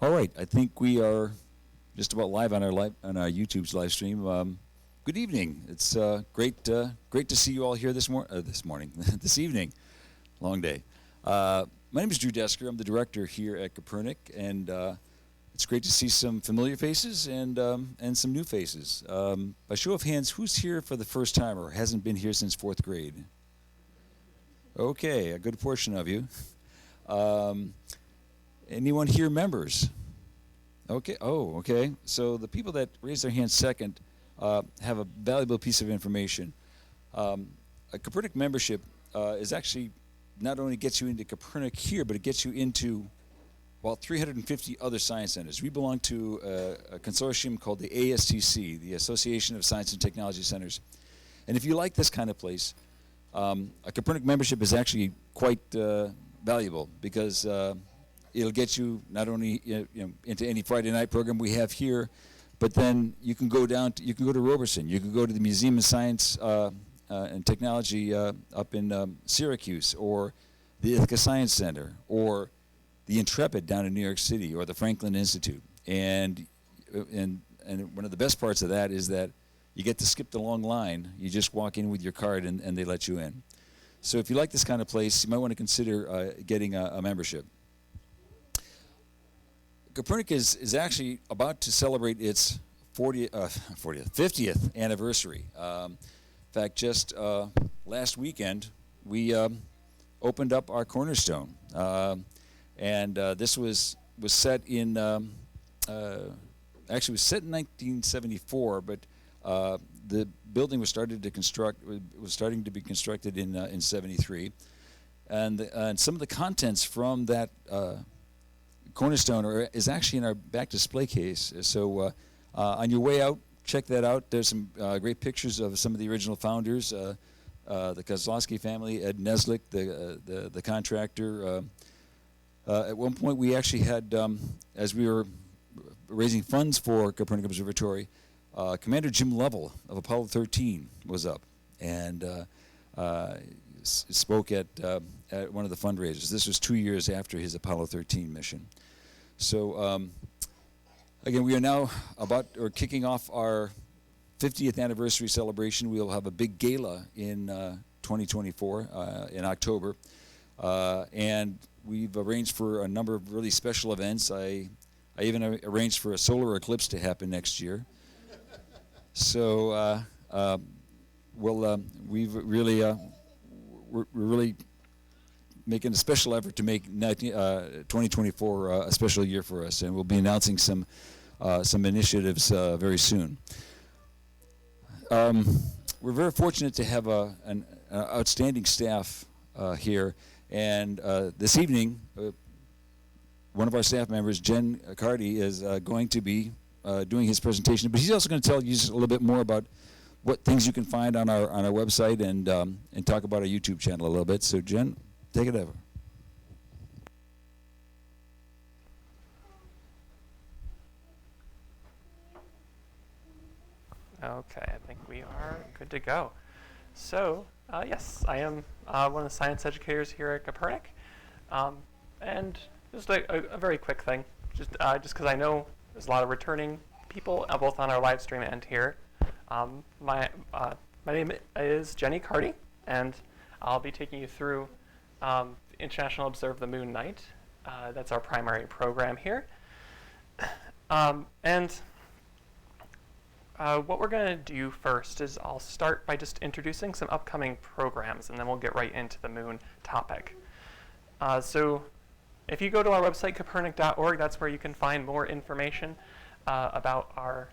All right, I think we are just about live on our YouTube's live stream. Good evening. It's great to see you all here this morning, this evening. Long day. My name is Drew Desker. I'm the director here at Kopernik, and it's great to see some familiar faces and some new faces. By show of hands, who's here for the first time or hasn't been here since 4th grade? Okay, a good portion of you. Anyone here members? Okay. Oh, okay. So the people that raise their hands second have a valuable piece of information. A Kopernik membership is actually not only gets you into Kopernik here, but it gets you into about 350 other science centers. We belong to a consortium called the ASTC, the Association of Science and Technology Centers. And if you like this kind of place, a Kopernik membership is actually quite valuable because it'll get you not only into any Friday night program we have here, but then you can go you can go to Roberson, you can go to the Museum of Science and Technology up in Syracuse, or the Ithaca Science Center, or the Intrepid down in New York City, or the Franklin Institute. And one of the best parts of that is that you get to skip the long line. You just walk in with your card and they let you in. So if you like this kind of place, you might want to consider getting a membership. Kopernik is actually about to celebrate its 50th anniversary. In fact, just last weekend, we opened up our cornerstone. And this was set in, actually was set in 1974, but the building was starting to be constructed in 73. And some of the contents from that cornerstone is actually in our back display case. So on your way out, check that out. There's some great pictures of some of the original founders, the Kozlowski family, Ed Neslick, the contractor. At one point, we actually had, as we were raising funds for Kopernik Observatory, Commander Jim Lovell of Apollo 13 was up and spoke at one of the fundraisers. This was 2 years after his Apollo 13 mission. So again, we are now kicking off our 50th anniversary celebration. We'll have a big gala in 2024 in October, and we've arranged for a number of really special events. I even arranged for a solar eclipse to happen next year. So we're really making a special effort to make 2024 a special year for us, and we'll be announcing some initiatives very soon. We're very fortunate to have an outstanding staff here, and this evening, one of our staff members, Jen Cartie, is going to be doing his presentation, but he's also going to tell you just a little bit more about what things you can find on our website and talk about our YouTube channel a little bit. So Jen, take it over. Okay, I think we are good to go. So, yes, I am one of the science educators here at Kopernik. And just a very quick thing, just because I know there's a lot of returning people, both on our live stream and here. My name is Jenny Cartie, and I'll be taking you through the International Observe the Moon Night. That's our primary program here. What we're going to do first is I'll start by just introducing some upcoming programs, and then we'll get right into the moon topic. So if you go to our website, kopernik.org, that's where you can find more information about our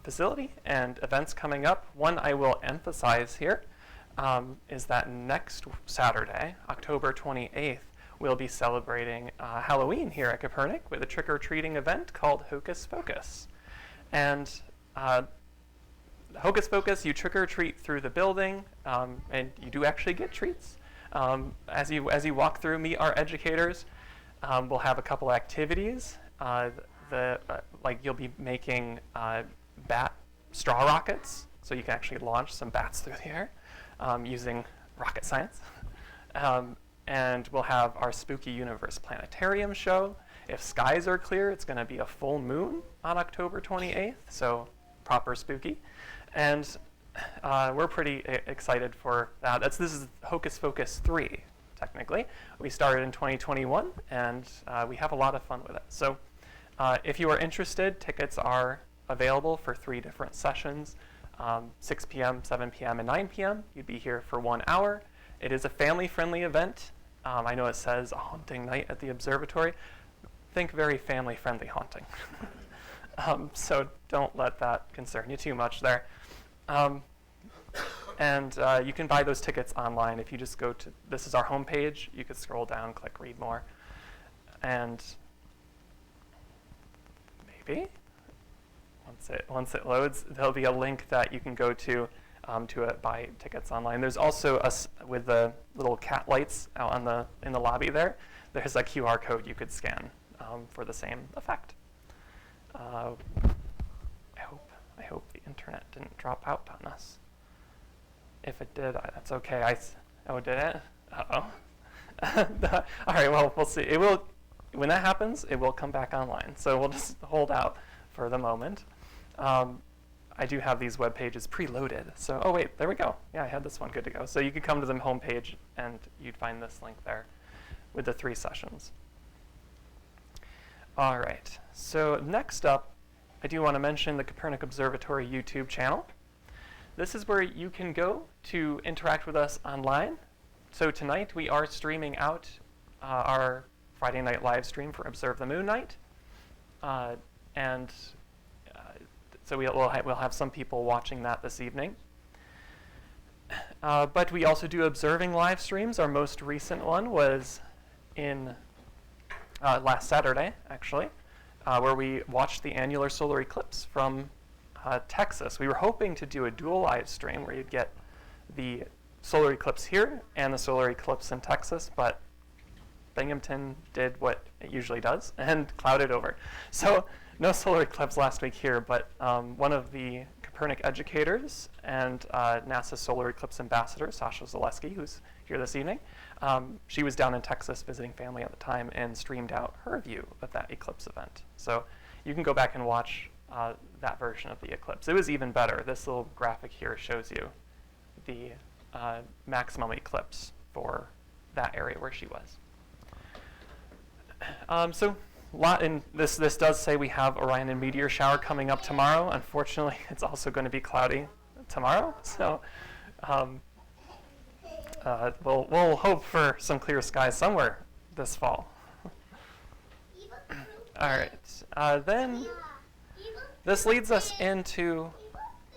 facility and events coming up. One I will emphasize here is that next Saturday, October 28th, we'll be celebrating Halloween here at Kopernik with a trick-or-treating event called Hocus Pocus. And Hocus Pocus, you trick-or-treat through the building, and you do actually get treats. As you walk through, meet our educators. We'll have a couple activities. Like you'll be making bat straw rockets, so you can actually launch some bats through the air using rocket science. And we'll have our Spooky Universe Planetarium show If skies are clear, it's going to be a full moon on October 28th, so proper spooky. And we're pretty excited for that. This is Hocus Pocus 3, technically. We started in 2021, and we have a lot of fun with it. So if you are interested, tickets are available for 3 different sessions, 6 p.m., 7 p.m., and 9 p.m. You'd be here for 1 hour. It is a family-friendly event. I know it says a haunting night at the observatory. Think very family-friendly haunting. So don't let that concern you too much there. And you can buy those tickets online. If you just go to, this is our homepage. You could scroll down, click read more. And maybe once it loads, there'll be a link that you can go to buy tickets online. There's also us with the little cat lights out in the lobby there. There's a QR code you could scan for the same effect. I hope the internet didn't drop out on us. If it did, that's okay. Oh, did it? Uh-oh. All right, well, we'll see. It will, when that happens, it will come back online. So we'll just hold out for the moment. I do have these web pages preloaded. So, oh wait, there we go. Yeah, I had this one good to go. So you could come to the homepage and you'd find this link there with the 3 sessions. All right, so next up, I do want to mention the Kopernik Observatory YouTube channel. This is where you can go to interact with us online. So tonight we are streaming out our Friday night live stream for Observe the Moon Night. So we'll have some people watching that this evening. But we also do observing live streams. Our most recent one was in last Saturday, actually, where we watched the annular solar eclipse from Texas. We were hoping to do a dual live stream where you'd get the solar eclipse here and the solar eclipse in Texas, but Binghamton did what it usually does and clouded over. So no solar eclipse last week here, but one of the Kopernik educators and NASA solar eclipse ambassador, Sasha Zaleski, who's here this evening, she was down in Texas visiting family at the time and streamed out her view of that eclipse event. So you can go back and watch that version of the eclipse. It was even better. This little graphic here shows you the maximum eclipse for that area where she was. So this does say we have Orion and meteor shower coming up tomorrow. Unfortunately, it's also going to be cloudy tomorrow. So we'll hope for some clear skies somewhere this fall. All right. Then this leads us into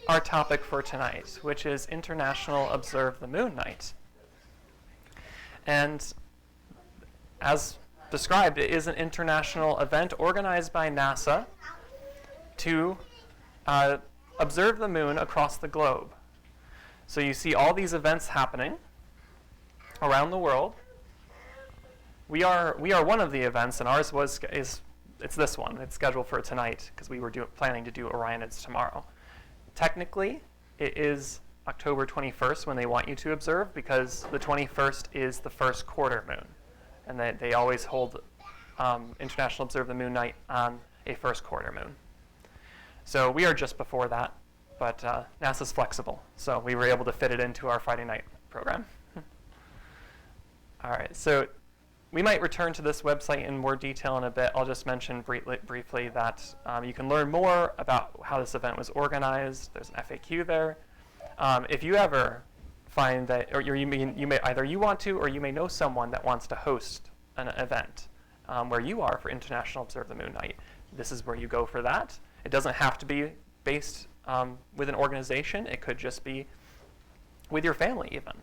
our topic for tonight, which is International Observe the Moon Night. And as described, it is an international event organized by NASA to observe the moon across the globe. So you see all these events happening around the world. We are one of the events, and ours it's this one. It's scheduled for tonight because we were planning to do Orion's tomorrow. Technically, it is October 21st when they want you to observe, because the 21st is the first quarter moon. And they always hold International Observe the Moon Night on a first quarter moon. So we are just before that, but NASA's flexible, so we were able to fit it into our Friday night program. All right, so we might return to this website in more detail in a bit. I'll just mention briefly that you can learn more about how this event was organized. There's an FAQ there. If you ever find that, or you may either you want to, or you may know someone that wants to host an event where you are for International Observe the Moon Night, this is where you go for that. It doesn't have to be based with an organization. It could just be with your family even.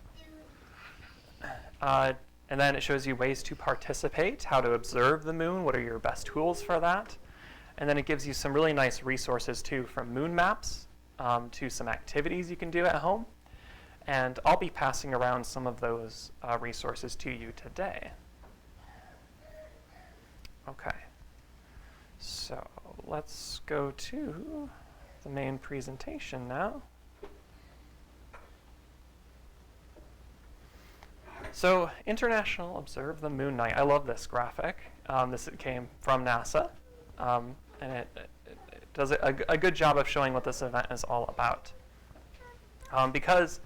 And then it shows you ways to participate, how to observe the moon, what are your best tools for that. And then it gives you some really nice resources too, from moon maps to some activities you can do at home. And I'll be passing around some of those resources to you today. Okay, so let's go to the main presentation now. So International Observe the Moon Night. I love this graphic. This came from NASA, and it does a good job of showing what this event is all about. Because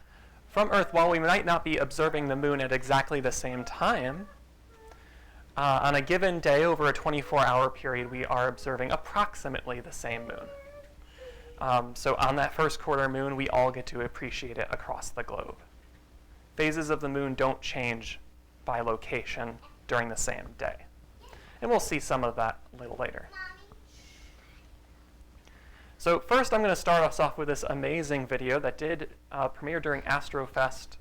from Earth, while we might not be observing the moon at exactly the same time, on a given day over a 24-hour period, we are observing approximately the same moon. So on that first quarter moon, we all get to appreciate it across the globe. Phases of the moon don't change by location during the same day. And we'll see some of that a little later. So first I'm going to start us off with this amazing video that did premiere during AstroFest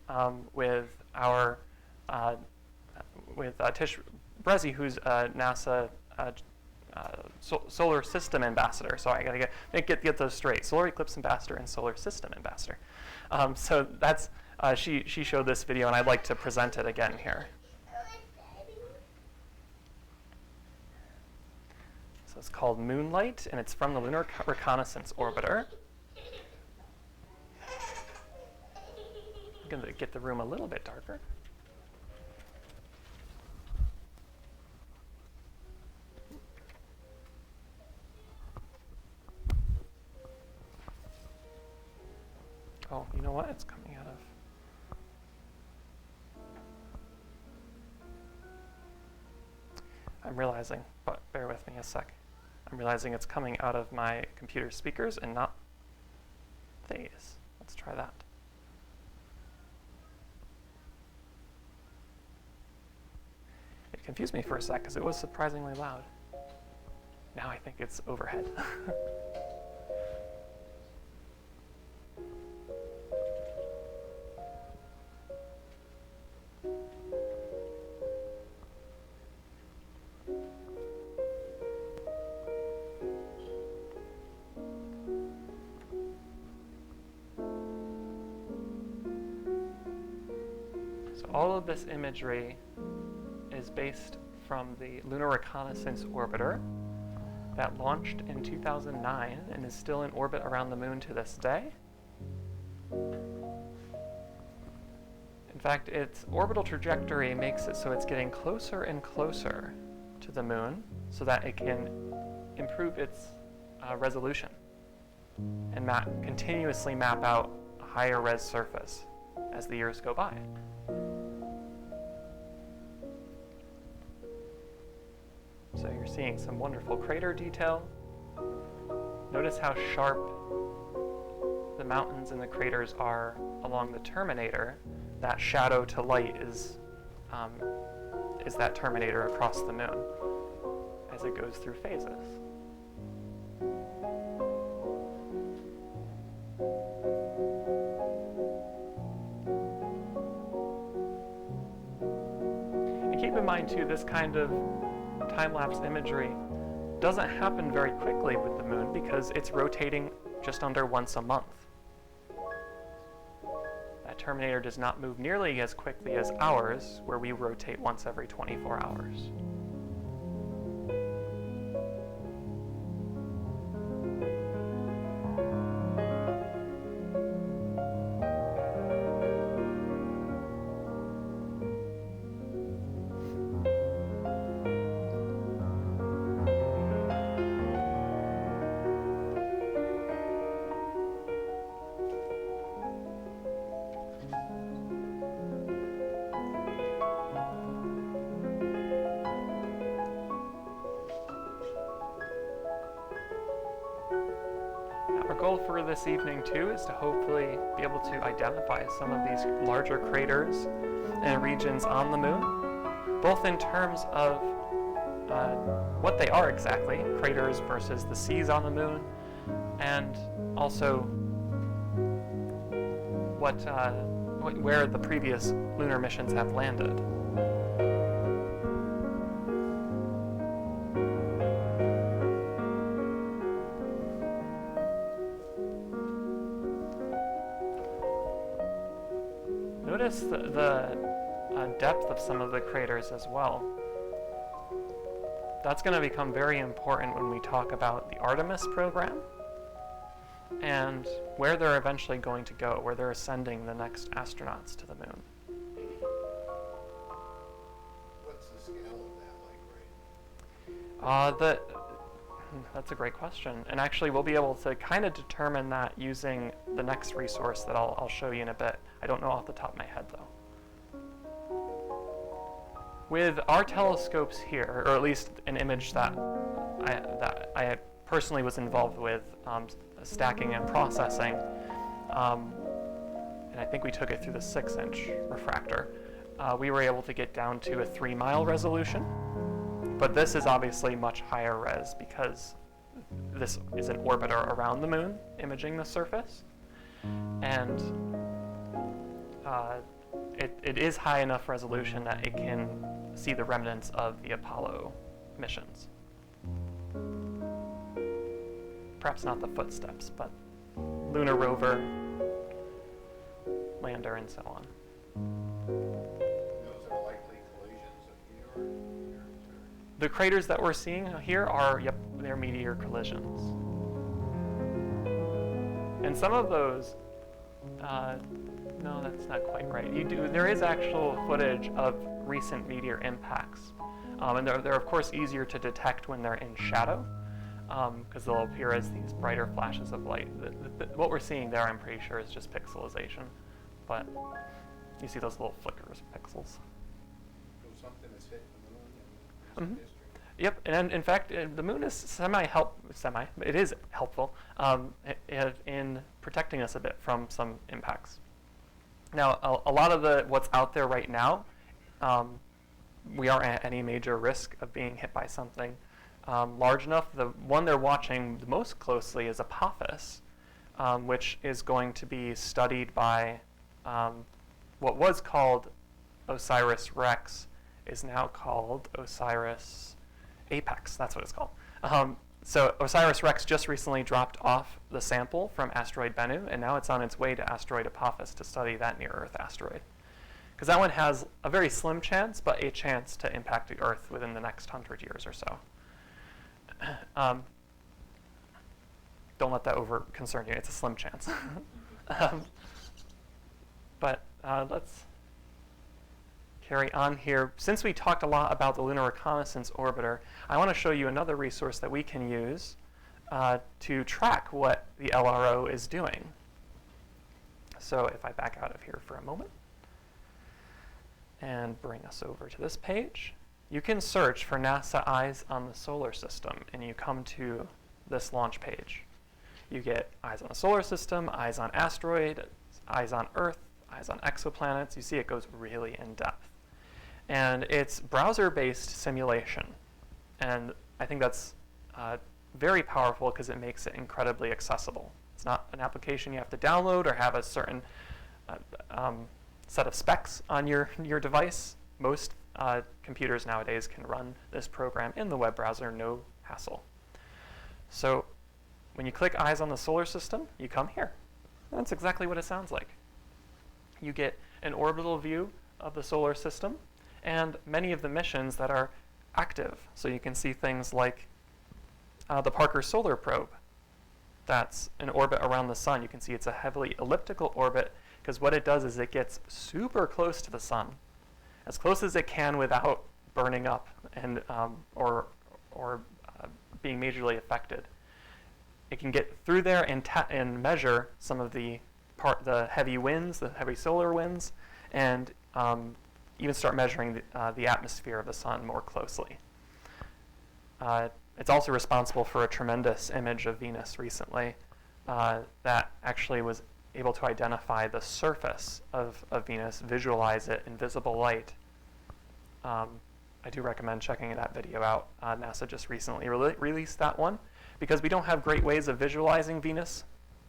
with Tish Brezzi, who's a NASA solar system ambassador. So I got to get those straight. Solar eclipse ambassador and solar system ambassador. So that's she showed this video, and I'd like to present it again here. So it's called Moonlight, and it's from the Lunar Reconnaissance Orbiter. I'm going to get the room a little bit darker. Oh, you know what? It's coming out of... I'm realizing, but bear with me a sec. I'm realizing it's coming out of my computer speakers and not these. Let's try that. It confused me for a sec because it was surprisingly loud. Now I think it's overhead. All of this imagery is based from the Lunar Reconnaissance Orbiter that launched in 2009 and is still in orbit around the moon to this day. In fact, its orbital trajectory makes it so it's getting closer and closer to the moon so that it can improve its resolution and continuously map out a higher res surface as the years go by. So you're seeing some wonderful crater detail. Notice how sharp the mountains and the craters are along the terminator. That shadow to light is that terminator across the moon as it goes through phases. And keep in mind too, this kind of time-lapse imagery doesn't happen very quickly with the moon because it's rotating just under once a month. That terminator does not move nearly as quickly as ours, where we rotate once every 24 hours. Our goal for this evening too is to hopefully be able to identify some of these larger craters and regions on the moon, both in terms of what they are exactly, craters versus the seas on the moon, and also where the previous lunar missions have landed. Notice the depth of some of the craters as well. That's going to become very important when we talk about the Artemis program and where they're eventually going to go, where they're sending the next astronauts to the moon. That's a great question. And actually, we'll be able to kind of determine that using the next resource that I'll show you in a bit. I don't know off the top of my head, though. With our telescopes here, or at least an image that I personally was involved with stacking and processing, and I think we took it through the 6-inch refractor, we were able to get down to a 3-mile resolution. But this is obviously much higher res because this is an orbiter around the moon imaging the surface. And it is high enough resolution that it can see the remnants of the Apollo missions. Perhaps not the footsteps, but lunar rover, lander, and so on. Those are likely collisions of meteors? The craters that we're seeing here are, yep, they're meteor collisions. And some of those, no, that's not quite right. There is actual footage of recent meteor impacts. And they're of course easier to detect when they're in shadow, because they'll appear as these brighter flashes of light. What we're seeing there, I'm pretty sure, is just pixelization. But you see those little flickers of pixels. So something has hit the moon in history. Yep, and in fact, the moon is it is helpful in protecting us a bit from some impacts. Now, a lot of what's out there right now, we aren't at any major risk of being hit by something large enough. The one they're watching the most closely is Apophis, which is going to be studied by what was called OSIRIS-REx, is now called OSIRIS-APEX. That's what it's called. So OSIRIS-REx just recently dropped off the sample from asteroid Bennu, and now it's on its way to asteroid Apophis to study that near-Earth asteroid. Because that one has a very slim chance, but a chance to impact the Earth within the next 100 years or so. Don't let that over-concern you. It's a slim chance. But let's carry on here. Since we talked a lot about the Lunar Reconnaissance Orbiter, I want to show you another resource that we can use to track what the LRO is doing. So if I back out of here for a moment and bring us over to this page, you can search for NASA Eyes on the Solar System, and you come to this launch page. You get eyes on the solar system, eyes on asteroid, eyes on Earth, eyes on exoplanets. You see it goes really in depth. And it's browser-based simulation. And I think that's very powerful because it makes it incredibly accessible. It's not an application you have to download or have a certain set of specs on your device. Most computers nowadays can run this program in the web browser, no hassle. So when you click Eyes on the Solar System, you come here. And that's exactly what it sounds like. You get an orbital view of the solar system and many of the missions that are active. So you can see things like the Parker Solar Probe. That's an orbit around the sun. You can see it's a heavily elliptical orbit because what it does is it gets super close to the sun, as close as it can without burning up and or being majorly affected. It can get through there and measure some of the heavy winds, the heavy solar winds, and even start measuring the atmosphere of the sun more closely. It's also responsible for a tremendous image of Venus recently that actually was able to identify the surface of Venus, visualize it in visible light. I do recommend checking that video out. NASA just recently released that one because we don't have great ways of visualizing Venus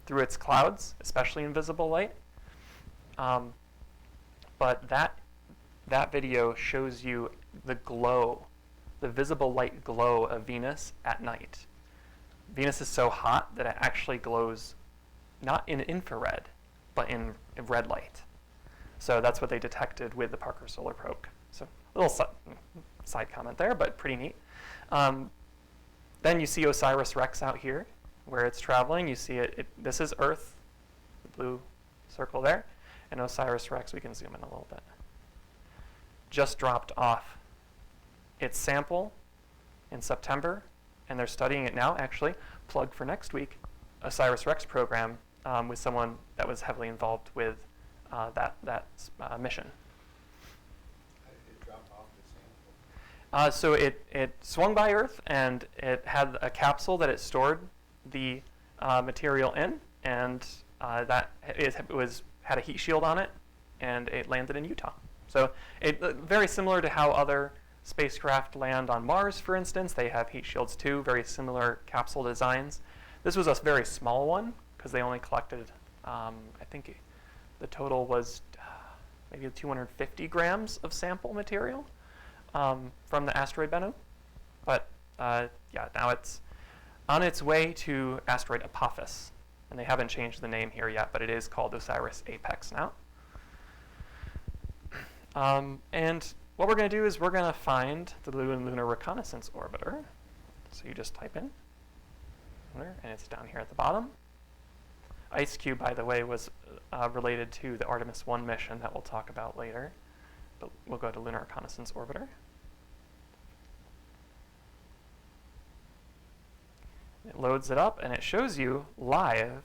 through its clouds, especially in visible light. But that video shows you the glow, the visible light glow of Venus at night. Venus is so hot that it actually glows not in infrared, but in red light. So that's what they detected with the Parker Solar Probe. So a little side comment there, but pretty neat. Then you see OSIRIS-REx out here, where it's traveling. You see this is Earth, the blue circle there, and OSIRIS-REx, we can zoom in a little bit, just dropped off its sample in September, and they're studying it now, actually. Plug for next week, OSIRIS-REx program with someone that was heavily involved with that mission. How did it drop off the sample? So it swung by Earth, and it had a capsule that it stored the material in, and that had a heat shield on it, and it landed in Utah. So it very similar to how other spacecraft land on Mars, for instance. They have heat shields too, very similar capsule designs. This was a very small one because they only collected, I think the total was maybe 250 grams of sample material from the asteroid Bennu. But yeah, now it's on its way to asteroid Apophis. And they haven't changed the name here yet, but it is called OSIRIS-APEX now. And what we're going to do is we're going to find the Lunar Reconnaissance Orbiter. So you just type in lunar, and it's down here at the bottom. IceCube, by the way, was related to the Artemis 1 mission that we'll talk about later. But we'll go to Lunar Reconnaissance Orbiter. It loads it up, and it shows you live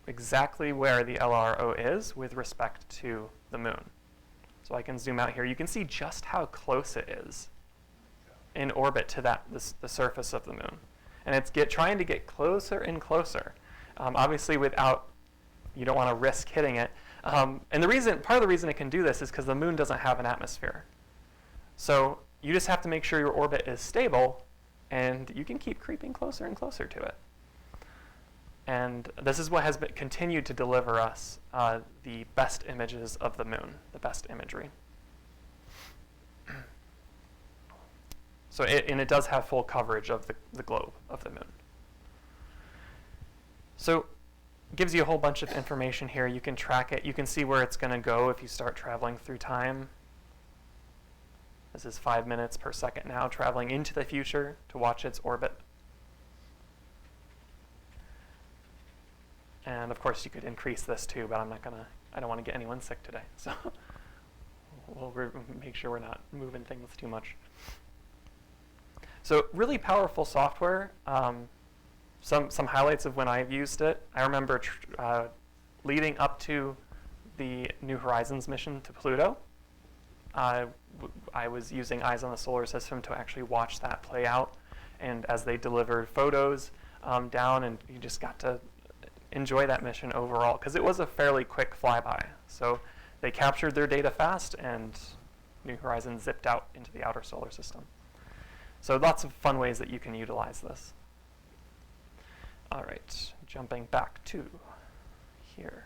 exactly where the LRO is with respect to the moon. So I can zoom out here. You can see just how close it is in orbit to the surface of the moon. And it's trying to get closer and closer. Obviously, you don't want to risk hitting it. And part of the reason it can do this is because the moon doesn't have an atmosphere. So you just have to make sure your orbit is stable, and you can keep creeping closer and closer to it. And this is what has continued to deliver us the best images of the moon, the best imagery. So it does have full coverage of the globe of the moon. So it gives you a whole bunch of information here. You can track it. You can see where it's going to go if you start traveling through time. This is 5 minutes per second now, traveling into the future to watch its orbit. And of course, you could increase this too, but I don't want to get anyone sick today. So we'll make sure we're not moving things too much. So really powerful software. Some highlights of when I've used it. I remember leading up to the New Horizons mission to Pluto. I was using Eyes on the Solar System to actually watch that play out. And as they delivered photos down, and you just got to enjoy that mission overall, because it was a fairly quick flyby. So they captured their data fast, and New Horizons zipped out into the outer solar system. So lots of fun ways that you can utilize this. All right, jumping back to here.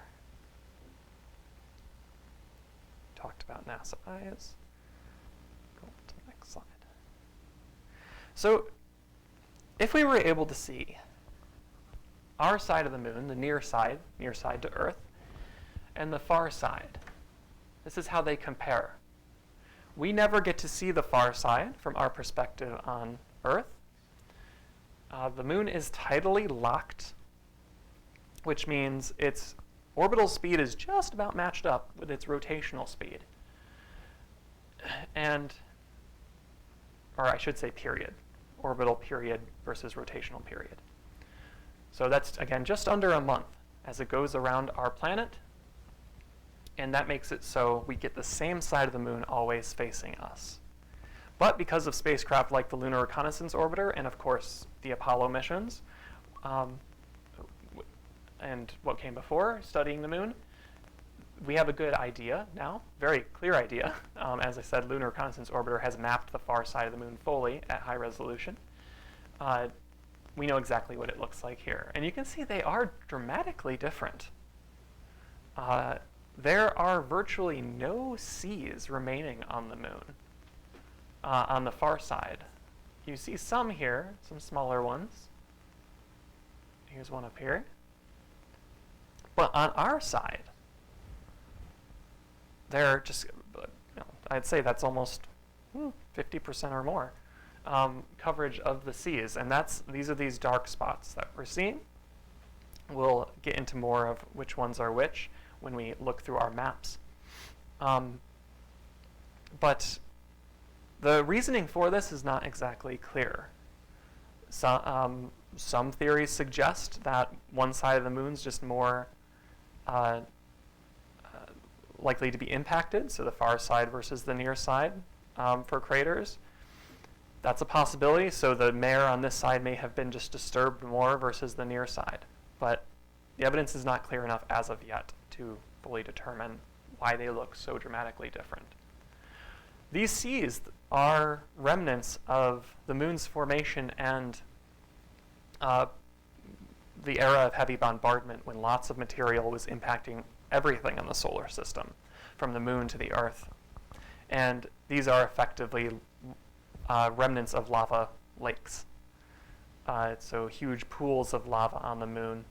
Talked about NASA Eyes. Go to the next slide. So if we were able to see our side of the moon, the near side to Earth, and the far side, this is how they compare. We never get to see the far side from our perspective on Earth. The moon is tidally locked, which means its orbital speed is just about matched up with its rotational speed. Or I should say period. Orbital period versus rotational period. So that's, again, just under a month as it goes around our planet. And that makes it so we get the same side of the moon always facing us. But because of spacecraft like the Lunar Reconnaissance Orbiter and, of course, the Apollo missions, and what came before, studying the moon, we have a good idea now, very clear idea. As I said, Lunar Reconnaissance Orbiter has mapped the far side of the moon fully at high resolution. We know exactly what it looks like here. And you can see they are dramatically different. There are virtually no seas remaining on the moon on the far side. You see some here, some smaller ones. Here's one up here. But on our side, they're just, I'd say that's almost 50% or more coverage of the seas. And these are these dark spots that we're seeing. We'll get into more of which ones are which when we look through our maps. But The reasoning for this is not exactly clear. Some theories suggest that one side of the moon's just more likely to be impacted, so the far side versus the near side for craters. That's a possibility, so the mare on this side may have been just disturbed more versus the near side. But the evidence is not clear enough as of yet to fully determine why they look so dramatically different. These seas are remnants of the moon's formation and the era of heavy bombardment, when lots of material was impacting everything in the solar system, from the moon to the Earth. And these are effectively remnants of lava lakes. So huge pools of lava on the moon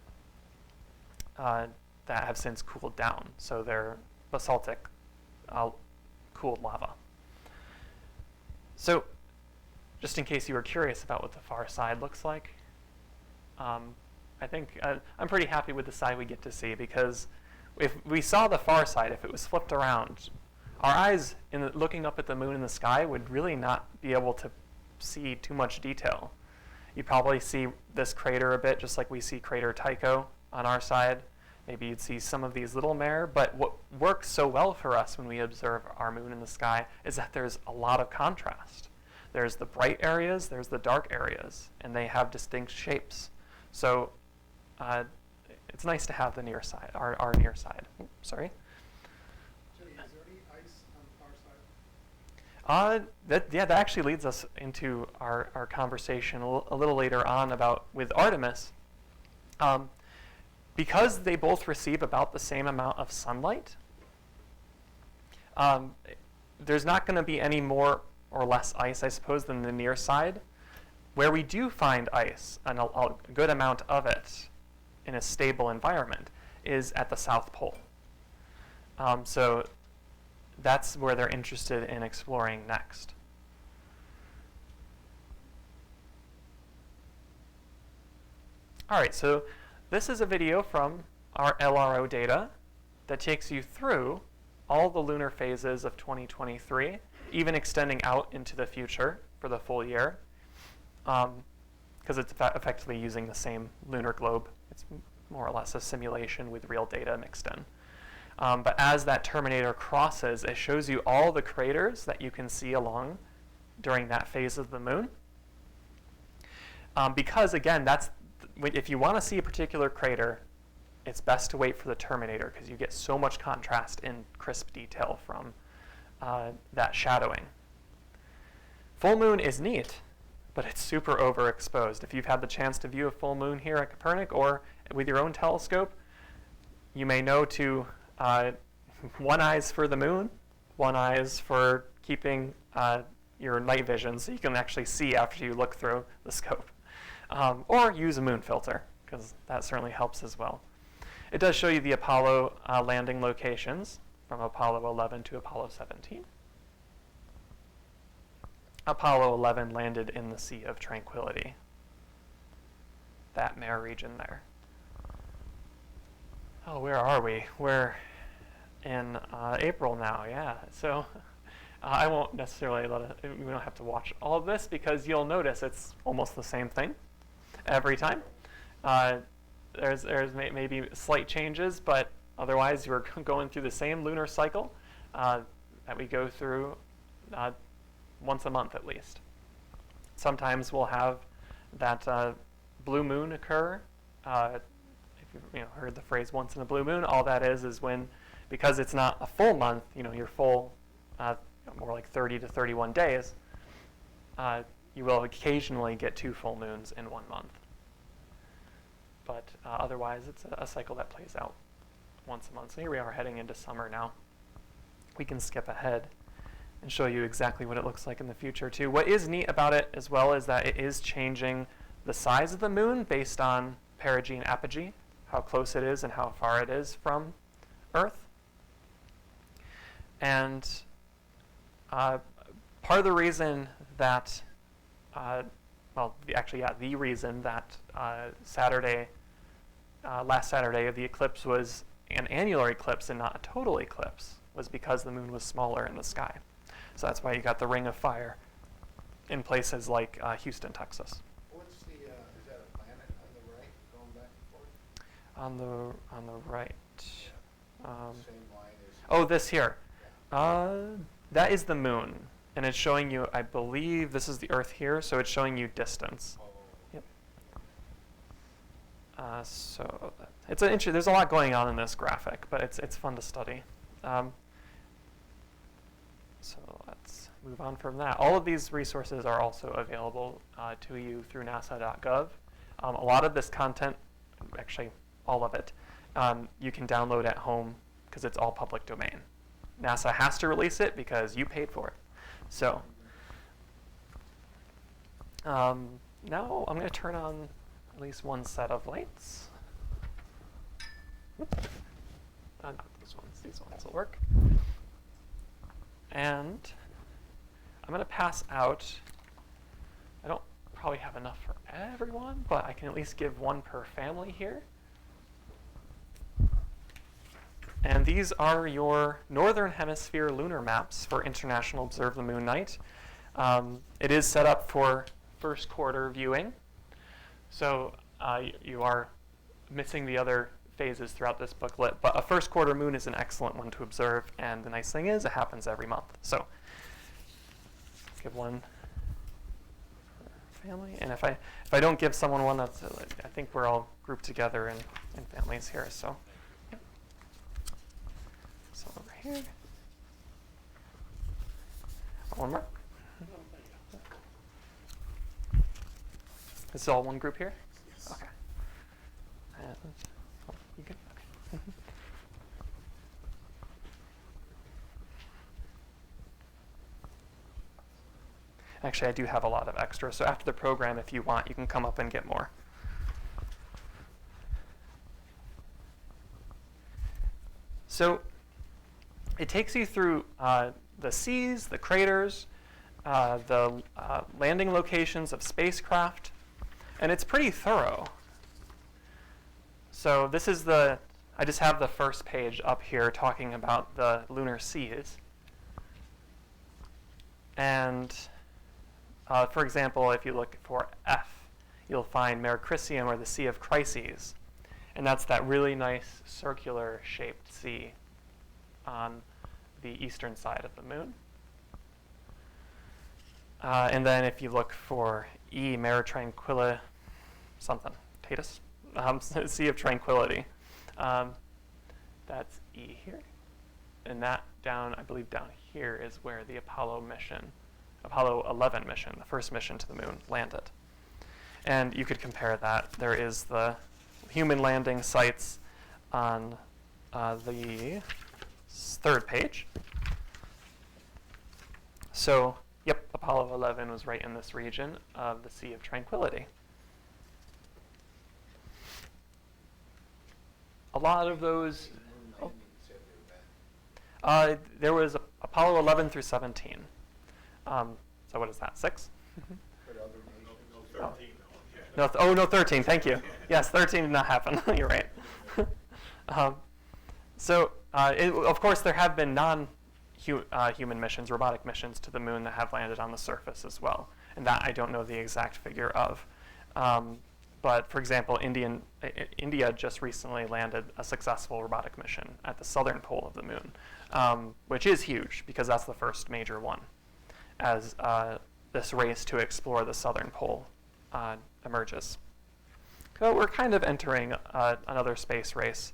that have since cooled down. So they're basaltic cooled lava. So just in case you were curious about what the far side looks like, I think I'm pretty happy with the side we get to see, because if we saw the far side, if it was flipped around, our eyes looking up at the moon in the sky would really not be able to see too much detail. You'd probably see this crater a bit, just like we see crater Tycho on our side. Maybe you'd see some of these little mare, but what works so well for us when we observe our moon in the sky is that there's a lot of contrast. There's the bright areas, there's the dark areas, and they have distinct shapes. So it's nice to have the near side, our near side. Oops, sorry. Jimmy, is there any ice on the far side? That actually leads us into our conversation a little later on with Artemis. Because they both receive about the same amount of sunlight, there's not going to be any more or less ice, I suppose, than the near side. Where we do find ice, and a good amount of it in a stable environment, is at the South Pole. So that's where they're interested in exploring next. All right, so this is a video from our LRO data that takes you through all the lunar phases of 2023, even extending out into the future for the full year, because it's effectively using the same lunar globe. It's more or less a simulation with real data mixed in. But as that terminator crosses, it shows you all the craters that you can see along during that phase of the moon. Because again, if you want to see a particular crater, it's best to wait for the terminator, because you get so much contrast and crisp detail from that shadowing. Full moon is neat, but it's super overexposed. If you've had the chance to view a full moon here at Kopernik or with your own telescope, you may know to one eye's for the moon, one eye's for keeping your night vision so you can actually see after you look through the scope. Or use a moon filter, because that certainly helps as well. It does show you the Apollo landing locations from Apollo 11 to Apollo 17. Apollo 11 landed in the Sea of Tranquility, that mare region there. Oh, where are we? We're in April now, yeah. So I won't necessarily we don't have to watch all of this, because you'll notice it's almost the same thing every time. There's maybe slight changes, but otherwise we're going through the same lunar cycle that we go through once a month at least. Sometimes we'll have that blue moon occur. If you've heard the phrase "once in a blue moon," all that is when, because it's not a full month, your full more like 30 to 31 days, you will occasionally get 2 full moons in 1 month. But otherwise, it's a cycle that plays out once a month. So here we are heading into summer now. We can skip ahead and show you exactly what it looks like in the future too. What is neat about it as well is that it is changing the size of the moon based on perigee and apogee, how close it is and how far it is from Earth. And part of the reason that, the reason that last Saturday of the eclipse was an annular eclipse and not a total eclipse was because the moon was smaller in the sky. So that's why you got the ring of fire in places like Houston, Texas. What's the, is that a planet on the right going back and forth? On the right. Same line as. Oh, this here. That is the moon, and it's showing you, I believe this is the Earth here, so it's showing you distance. Oh. Yep. So it's there's a lot going on in this graphic, but it's fun to study. So let's move on from that. All of these resources are also available to you through nasa.gov. A lot of this content, actually all of it, you can download at home because it's all public domain. NASA has to release it because you paid for it. So now I'm going to turn on at least one set of lights. Not these ones. These ones will work. And I'm going to pass out. I don't probably have enough for everyone, but I can at least give one per family here. And these are your Northern Hemisphere lunar maps for International Observe the Moon Night. It is set up for first quarter viewing. So you are missing the other phases throughout this booklet, but a first quarter moon is an excellent one to observe, and the nice thing is it happens every month. So give one for family, and if I don't give someone one, that's I think we're all grouped together in families here. So yep. So over here, one more. This is all one group here? Yes. Okay. And, oh, you good? Okay. Actually, I do have a lot of extra, so after the program, if you want, you can come up and get more. So it takes you through the seas, the craters, the landing locations of spacecraft, and it's pretty thorough. So this is I just have the first page up here talking about the lunar seas. And for example, if you look for F, you'll find Merecrisium, or the Sea of Crises. And that's that really nice circular shaped sea on the eastern side of the moon. And then if you look for E, Mare Tranquilla, something, Tatus, Sea of Tranquility. That's E here. And that down, I believe down here is where the Apollo 11 mission, the first mission to the moon, landed. And you could compare that. There is the human landing sites on the third page. So, yep, Apollo 11 was right in this region of the Sea of Tranquility. A lot of those. There was Apollo 11 through 17. So what is that, 6? No, 13, thank you. Yes, 13 did not happen. You're right. Of course, there have been non-human missions, robotic missions to the moon that have landed on the surface as well. And that I don't know the exact figure of. But for example, India just recently landed a successful robotic mission at the southern pole of the moon, which is huge because that's the first major one as this race to explore the southern pole emerges. So we're kind of entering another space race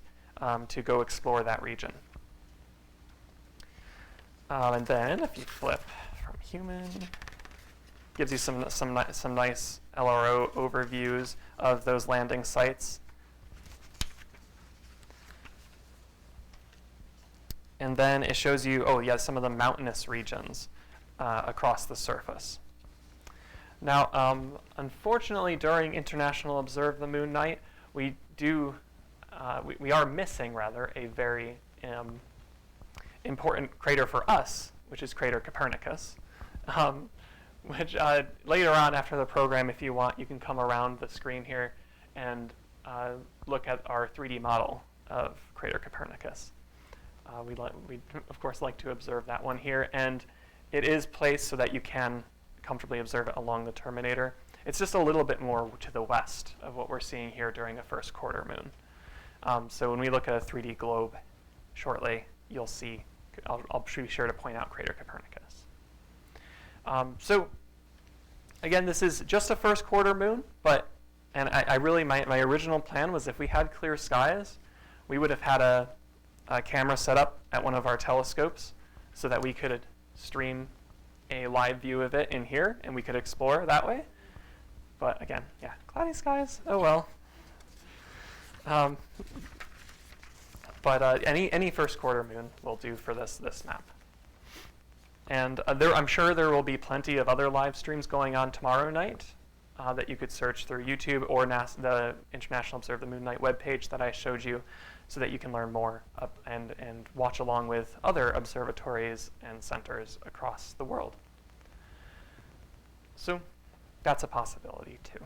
to go explore that region. And then if you flip from human, gives you some nice LRO overviews of those landing sites. And then it shows you, some of the mountainous regions across the surface. Now, unfortunately, during International Observe the Moon Night, we are missing, rather, a very important crater for us, which is crater Copernicus. Which later on after the program, if you want, you can come around the screen here and look at our 3D model of crater Copernicus. We'd of course like to observe that one here, and it is placed so that you can comfortably observe it along the terminator. It's just a little bit more to the west of what we're seeing here during a first quarter moon. So when we look at a 3D globe shortly, you'll see, I'll be sure to point out Crater Copernicus. So again, this is just a first quarter moon, and I really, my original plan was if we had clear skies, we would have had a camera set up at one of our telescopes so that we could stream a live view of it in here and we could explore that way. But again, yeah, cloudy skies, oh well. But any first quarter moon will do for this map. And I'm sure there will be plenty of other live streams going on tomorrow night that you could search through YouTube or the International Observe the Moon Night webpage that I showed you, so that you can learn more and watch along with other observatories and centers across the world. So that's a possibility too.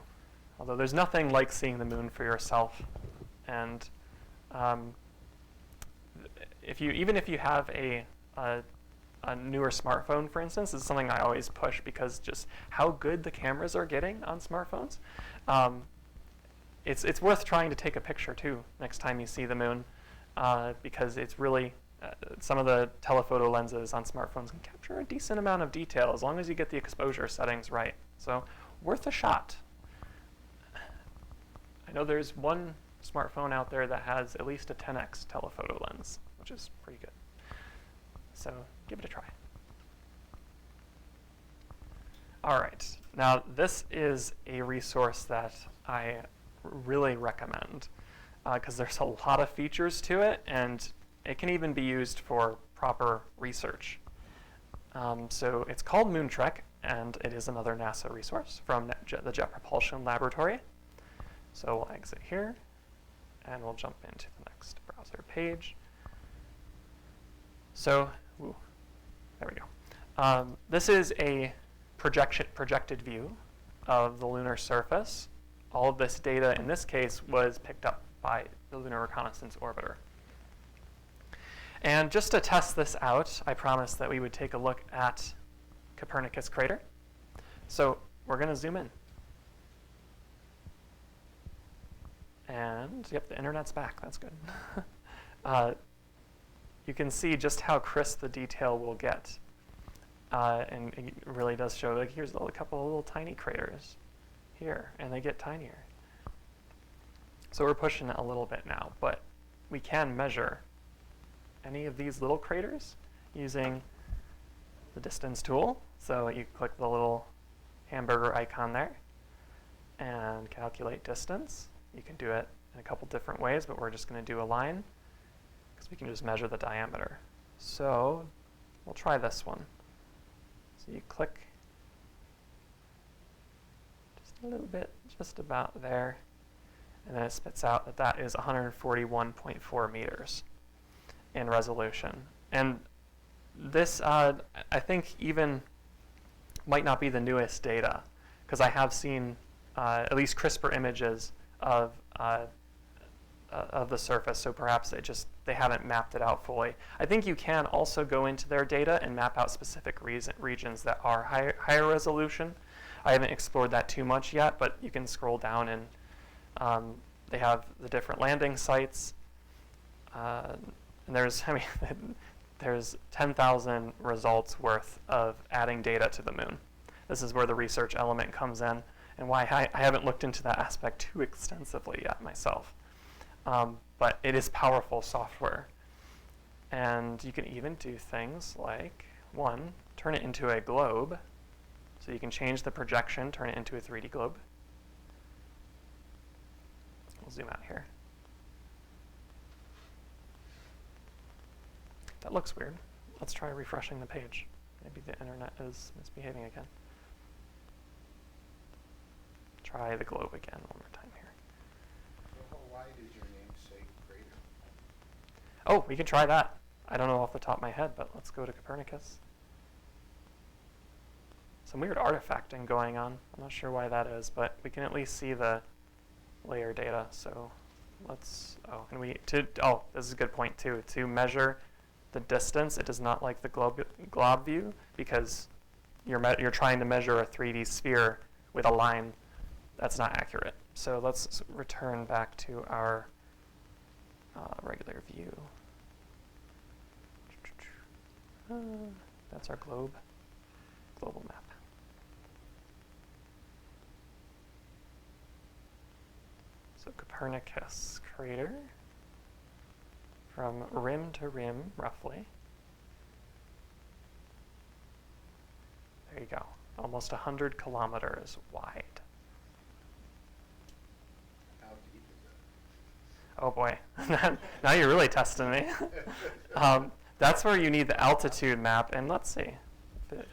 Although there's nothing like seeing the moon for yourself. And even if you have a newer smartphone, for instance, this is something I always push because just how good the cameras are getting on smartphones. It's worth trying to take a picture too next time you see the moon, because it's really, some of the telephoto lenses on smartphones can capture a decent amount of detail as long as you get the exposure settings right. So worth a shot. I know there's one smartphone out there that has at least a 10x telephoto lens, which is pretty good. So give it a try. All right, now this is a resource that I really recommend because there's a lot of features to it, and it can even be used for proper research. So it's called Moontrek, and it is another NASA resource from the Jet Propulsion Laboratory. So we'll exit here, and we'll jump into the next browser page. So, there we go. This is a projected view of the lunar surface. All of this data, in this case, was picked up by the Lunar Reconnaissance Orbiter. And just to test this out, I promised that we would take a look at Copernicus crater. So we're going to zoom in. And, yep, the internet's back. That's good. You can see just how crisp the detail will get. And it really does show, like, here's a couple of little tiny craters here, and they get tinier. So we're pushing it a little bit now, but we can measure any of these little craters using the distance tool. So you click the little hamburger icon there and calculate distance. You can do it in a couple different ways, but we're just going to do a line because we can just measure the diameter. So we'll try this one. So you click just a little bit, just about there, and then it spits out that that is 141.4 meters in resolution. And this, I think, even might not be the newest data, because I have seen at least crisper images of the surface, so perhaps they haven't mapped it out fully. I think you can also go into their data and map out specific regions that are higher resolution. I haven't explored that too much yet, but you can scroll down and they have the different landing sites. And there's 10,000 results worth of adding data to the moon. This is where the research element comes in, and why I haven't looked into that aspect too extensively yet myself. But it is powerful software. And you can even do things like, one, turn it into a globe. So you can change the projection, turn it into a 3D globe. We'll zoom out here. That looks weird. Let's try refreshing the page. Maybe the internet is misbehaving again. Try the globe again one more time here. So how wide is your namesake crater? Oh, we can try that. I don't know off the top of my head, but let's go to Copernicus. Some weird artifacting going on. I'm not sure why that is, but we can at least see the layer data. So let's, this is a good point too, to measure the distance. It does not like the glob view because you're trying to measure a 3D sphere with a line that's not accurate. So let's return back to our regular view. That's our global map. So Copernicus crater from rim to rim, roughly. There you go, almost 100 kilometers wide. How deep is it? Oh boy, now you're really testing me. That's where you need the altitude map, and let's see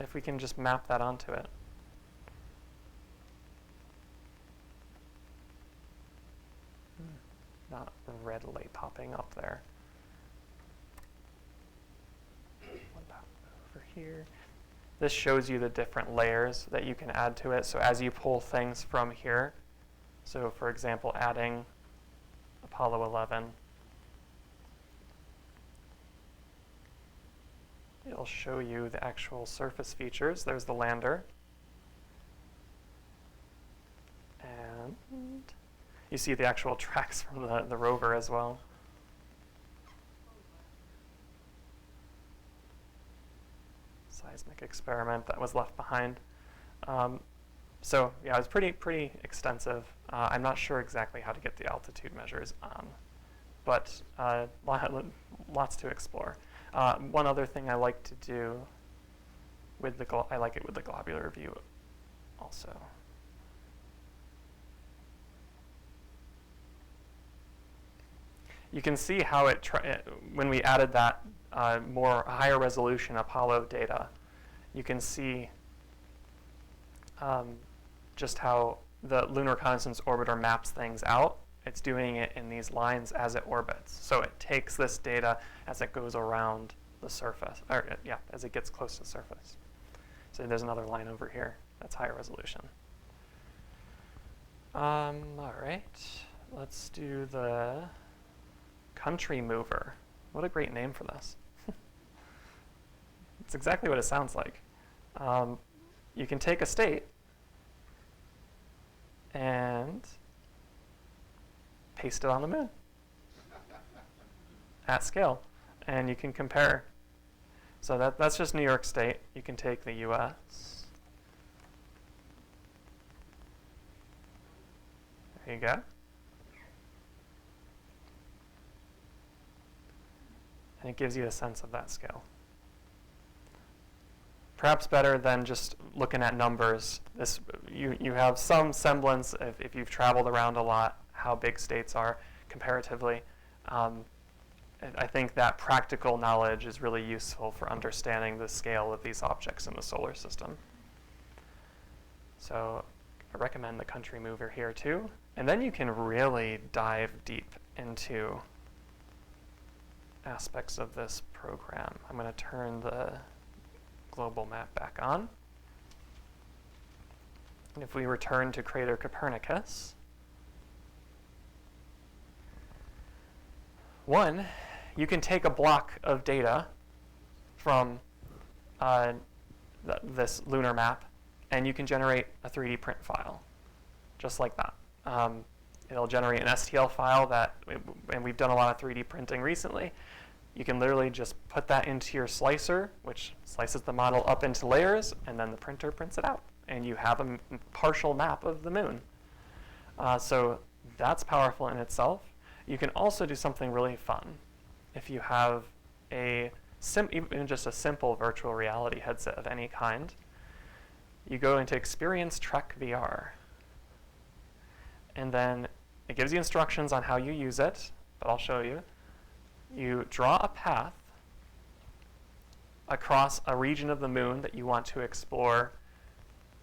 if we can just map that onto it. Not readily popping up there. What about over here? This shows you the different layers that you can add to it. So as you pull things from here, so for example, adding Apollo 11, it'll show you the actual surface features. There's the lander. And you see the actual tracks from the rover as well. Seismic experiment that was left behind. So yeah, it was pretty extensive. I'm not sure exactly how to get the altitude measures on, but lots to explore. One other thing I like to do with I like it with the globular view also. You can see how when we added that higher resolution Apollo data, you can see just how the Lunar Reconnaissance Orbiter maps things out. It's doing it in these lines as it orbits. So it takes this data as it goes around the surface, or yeah, as it gets close to the surface. So there's another line over here that's higher resolution. All right, let's do the country mover. What a great name for this. It's exactly what it sounds like. You can take a state and paste it on the moon at scale, and you can compare. So that's just New York State. You can take the US. There you go. And it gives you a sense of that scale. Perhaps better than just looking at numbers. You have some semblance, if you've traveled around a lot, how big states are comparatively. I think that practical knowledge is really useful for understanding the scale of these objects in the solar system. So I recommend the country mover here too. And then you can really dive deep into aspects of this program. I'm going to turn the global map back on. And if we return to crater Copernicus, you can take a block of data from this lunar map, and you can generate a 3D print file, just like that. It'll generate an STL file and we've done a lot of 3D printing recently. You can literally just put that into your slicer, which slices the model up into layers, and then the printer prints it out, and you have a partial map of the moon. So that's powerful in itself. You can also do something really fun. If you have even just a simple virtual reality headset of any kind, you go into Experience Trek VR. And then it gives you instructions on how you use it, but I'll show you. You draw a path across a region of the moon that you want to explore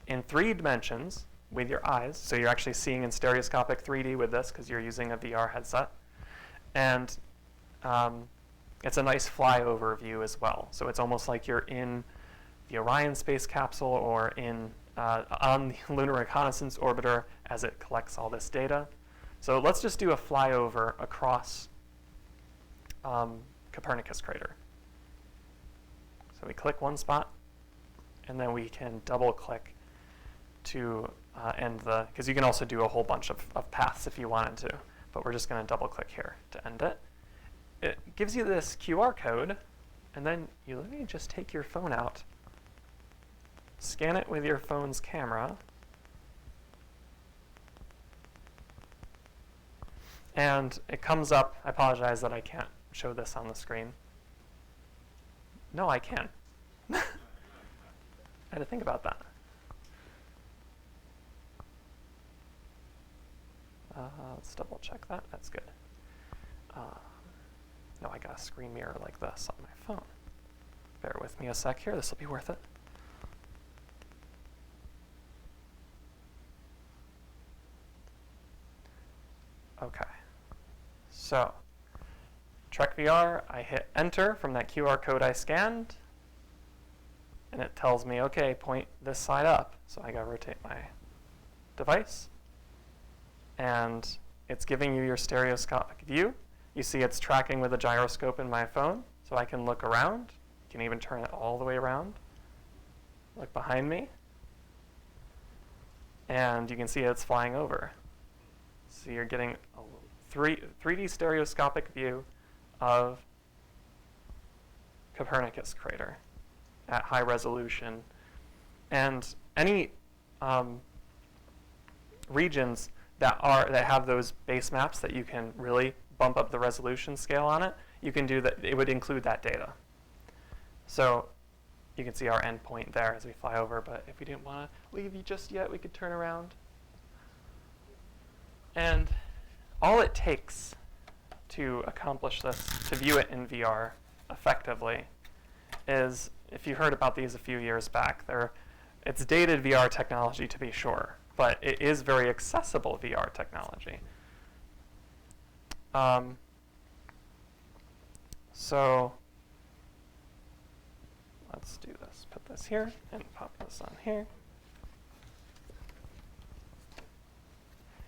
in 3 dimensions with your eyes. So you're actually seeing in stereoscopic 3D with this because you're using a VR headset. And it's a nice flyover view as well. So it's almost like you're in the Orion space capsule or on the Lunar Reconnaissance Orbiter as it collects all this data. So let's just do a flyover across Copernicus crater. So we click one spot, and then we can double click to end because you can also do a whole bunch of paths if you wanted to, but we're just going to double click here to end it. It gives you this QR code, and then you literally just take your phone out, scan it with your phone's camera, and it comes up. I apologize that I can't show this on the screen. No, I can. I had to think about that. Let's double check that. That's good. No, I got a screen mirror like this on my phone. Bear with me a sec here. This will be worth it. Okay. So, Trek VR, I hit enter from that QR code I scanned, and it tells me, okay, point this side up. So I gotta rotate my device, and it's giving you your stereoscopic view. You see it's tracking with a gyroscope in my phone, so I can look around. You can even turn it all the way around. Look behind me, and you can see it's flying over. So you're getting a 3D stereoscopic view of Copernicus crater at high resolution. And any regions that have those base maps that you can really bump up the resolution scale on it, you can do that. It would include that data. So you can see our endpoint there as we fly over, but if we didn't want to leave you just yet, we could turn around. And all it takes to accomplish this, to view it in VR effectively, is, if you heard about these a few years back, it's dated VR technology to be sure, but it is very accessible VR technology. So let's do this. Put this here and pop this on here.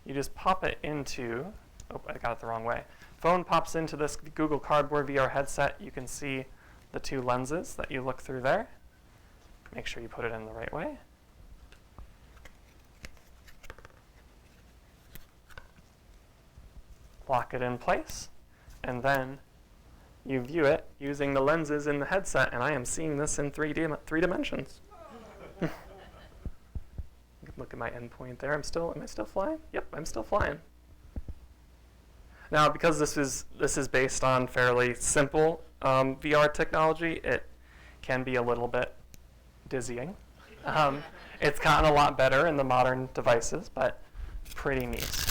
You just pop it into, oh, I got it the wrong way. Phone pops into this Google Cardboard VR headset. You can see the two lenses that you look through there. Make sure you put it in the right way. Lock it in place, and then you view it using the lenses in the headset, and I am seeing this in three dimensions. Look at my endpoint there. Am I still flying? Yep, I'm still flying. Now, because this is based on fairly simple VR technology, it can be a little bit dizzying. It's gotten a lot better in the modern devices, but pretty neat.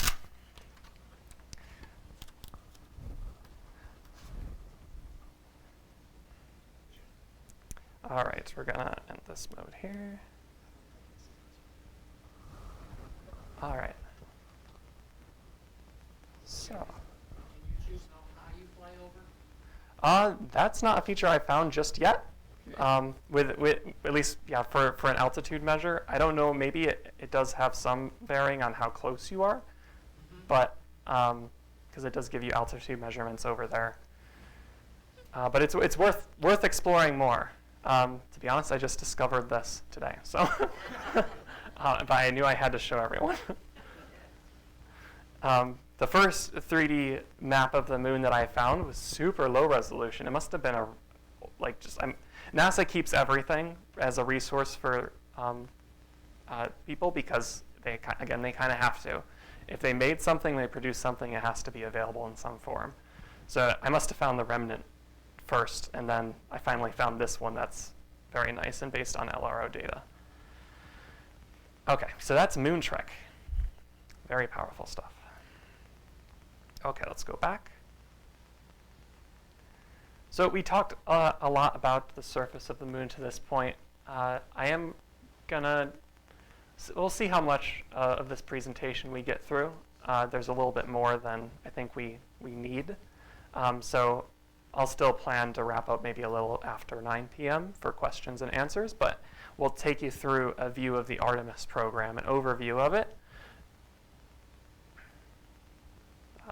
All right, we're gonna end this mode here. All right. So. Can you choose how you fly over? That's not a feature I found just yet. With at least, yeah, for an altitude measure, I don't know. Maybe it does have some bearing on how close you are, but because it does give you altitude measurements over there. But it's worth exploring more. To be honest, I just discovered this today, so but I knew I had to show everyone. The first 3D map of the moon that I found was super low resolution. It must have been NASA keeps everything as a resource for people because they kind of have to. If they made something, they produced something, it has to be available in some form. So I must have found the remnant first, and then I finally found this one that's very nice and based on LRO data. Okay, so that's Moon Trek. Very powerful stuff. Okay, let's go back. So we talked a lot about the surface of the moon to this point. We'll see how much of this presentation we get through. There's a little bit more than I think we need. So I'll still plan to wrap up maybe a little after 9 p.m. for questions and answers, but we'll take you through a view of the Artemis program, an overview of it.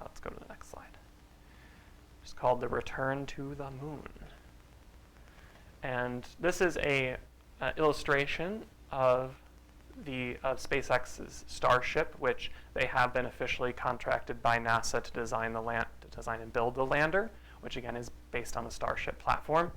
Let's go to the next slide. It's called The Return to the Moon. And this is a illustration of SpaceX's Starship, which they have been officially contracted by NASA to design and build the lander, which again is based on the Starship platform.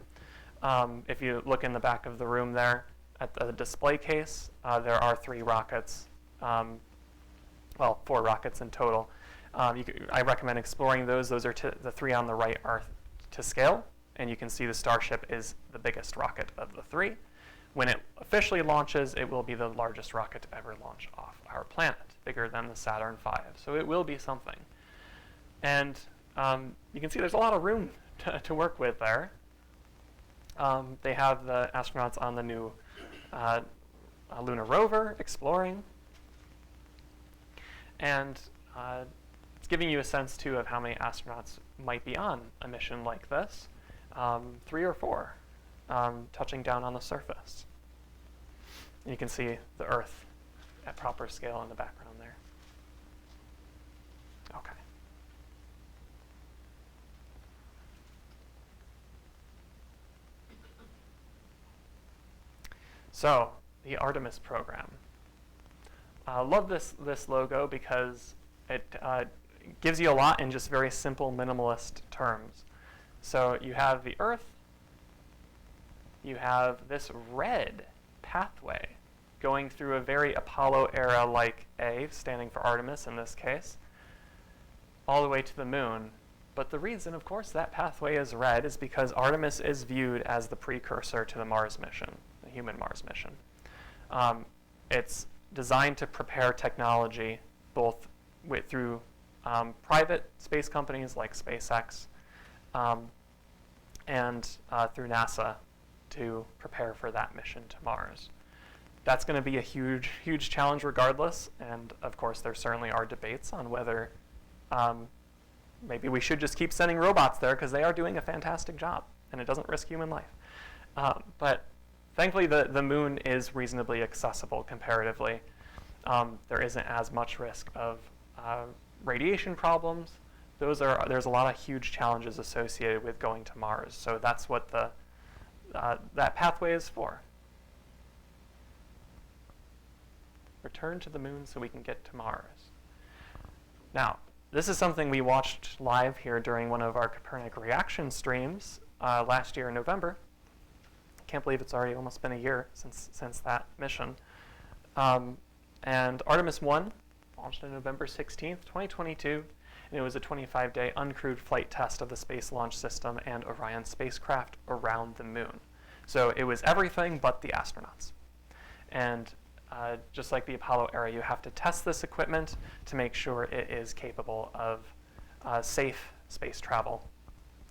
If you look in the back of the room there at the display case, there are 3 rockets, well, 4 rockets in total. I recommend exploring those. Those are the 3 on the right are to scale, and you can see the Starship is the biggest rocket of the 3. When it officially launches, it will be the largest rocket to ever launch off our planet, bigger than the Saturn V. So it will be something. And you can see there's a lot of room to work with there. They have the astronauts on the new lunar rover exploring. And it's giving you a sense, too, of how many astronauts might be on a mission like this. 3 or 4 touching down on the surface. And you can see the Earth at proper scale in the background there. Okay. So, the Artemis Program. I love this logo because it gives you a lot in just very simple, minimalist terms. So you have the Earth, you have this red pathway going through a very Apollo era like A, standing for Artemis in this case, all the way to the moon. But the reason, of course, that pathway is red is because Artemis is viewed as the precursor to the Mars mission, the human Mars mission. It's designed to prepare technology both through private space companies like SpaceX and through NASA to prepare for that mission to Mars. That's going to be a huge, huge challenge regardless. And of course, there certainly are debates on whether maybe we should just keep sending robots there because they are doing a fantastic job and it doesn't risk human life. But thankfully, the moon is reasonably accessible comparatively. There isn't as much risk of radiation problems. There's a lot of huge challenges associated with going to Mars. So that's what that pathway is for. Return to the moon so we can get to Mars. Now, this is something we watched live here during one of our Kopernik reaction streams last year in November. Can't believe it's already almost been a year since that mission. And Artemis 1 launched on November 16th, 2022, and it was a 25-day uncrewed flight test of the Space Launch System and Orion spacecraft around the moon. So it was everything but the astronauts. And just like the Apollo era, you have to test this equipment to make sure it is capable of safe space travel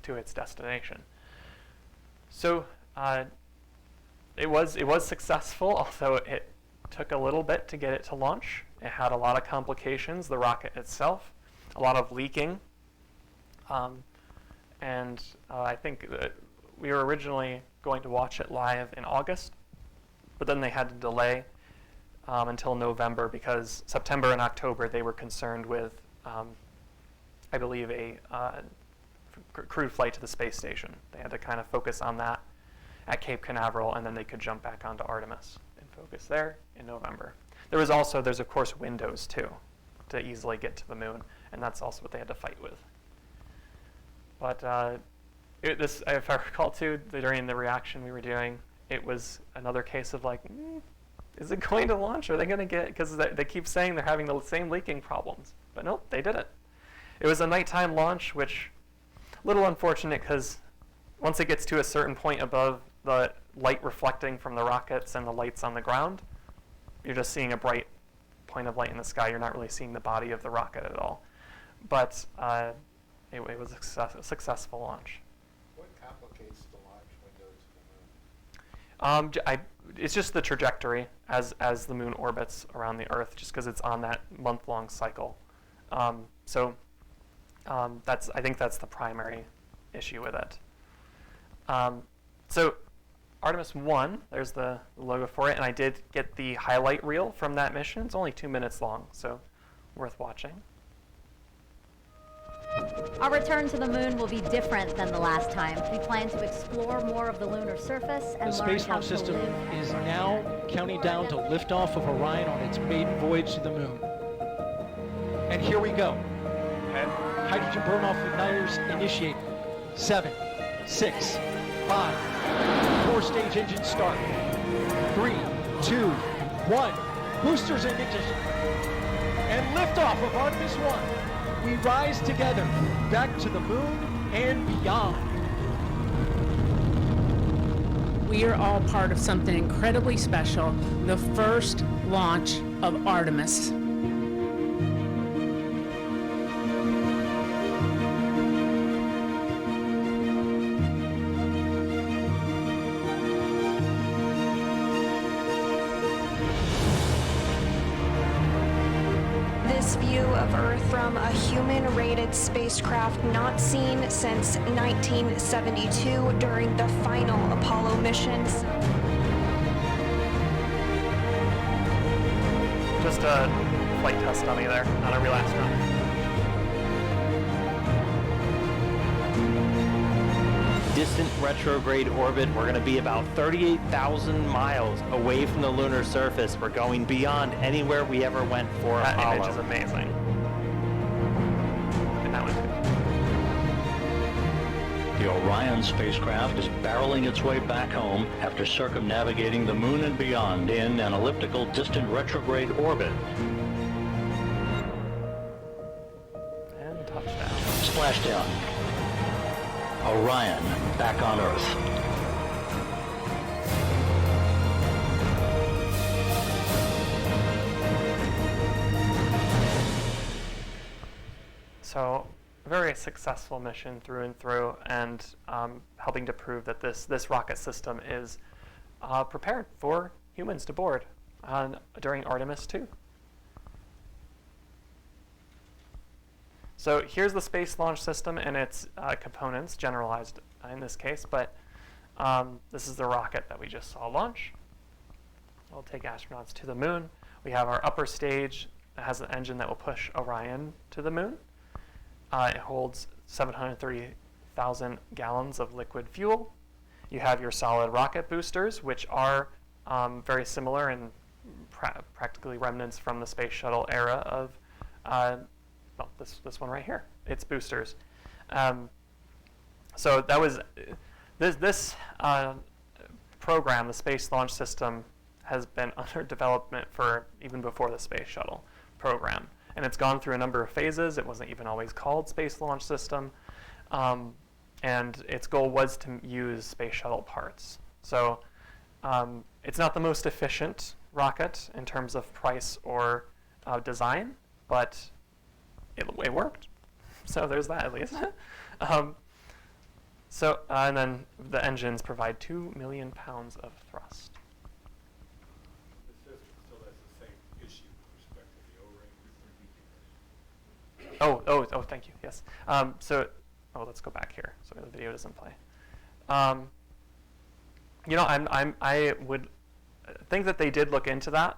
to its destination. So it was successful, although it took a little bit to get it to launch. It had a lot of complications, the rocket itself, a lot of leaking. And I think that we were originally going to watch it live in August, but then they had to delay until November because September and October they were concerned with, I believe, a crewed flight to the space station. They had to kind of focus on that at Cape Canaveral, and then they could jump back onto Artemis and focus there in November. There's of course windows too to easily get to the moon, and that's also what they had to fight with. But if I recall too, during the reaction we were doing, it was another case of like, is it going to launch? Are they going to get, because they keep saying they're having the same leaking problems, but nope, they did it. It was a nighttime launch, which a little unfortunate because once it gets to a certain point above the light reflecting from the rockets and the lights on the ground, you're just seeing a bright point of light in the sky. You're not really seeing the body of the rocket at all. But it was a successful launch. What complicates the launch window to the moon? It's just the trajectory as the moon orbits around the Earth, just because it's on that month-long cycle. I think that's the primary issue with it. So Artemis 1, there's the logo for it, and I did get the highlight reel from that mission. It's only 2 minutes long, so worth watching. Our return to the moon will be different than the last time. We plan to explore more of the lunar surface and The learn Space how Launch to System live is now counting down to liftoff of Orion on its maiden voyage to the moon. And here we go. Hydrogen burn-off igniters initiate. 7, 6, 5, 4-stage engine start. 3, 2, 1. Boosters in ignition. And liftoff of Artemis 1. We rise together back to the moon and beyond. We are all part of something incredibly special, the first launch of Artemis. This view of Earth from a human-rated spacecraft not seen since 1972 during the final Apollo missions. Just a flight test dummy there, not a real astronaut. Distant retrograde orbit. We're going to be about 38,000 miles away from the lunar surface. We're going beyond anywhere we ever went for That Apollo. image is amazing. And that one too. The Orion spacecraft is barreling its way back home after circumnavigating the moon and beyond in an elliptical distant retrograde orbit. And touchdown. Splashdown. Orion back on Earth. So, a very successful mission through and through, and helping to prove that this rocket system is prepared for humans to board during Artemis 2. So here's the Space Launch System and its components, generalized in this case, but this is the rocket that we just saw launch. It'll take astronauts to the moon. We have our upper stage that has an engine that will push Orion to the moon. It holds 730,000 gallons of liquid fuel. You have your solid rocket boosters, which are very similar and practically remnants from the space shuttle era of well, this one right here, its boosters. So that was this program, the Space Launch System, has been under development for even before the Space Shuttle program, and it's gone through a number of phases. It wasn't even always called Space Launch System, and its goal was to use space shuttle parts. So it's not the most efficient rocket in terms of price or design, but it worked. So there's that at least. And then the engines provide 2 million pounds of thrust. The system still has the same issue with respect to the O-ring. Oh, thank you, yes. Let's go back here so the video doesn't play. I would think that they did look into that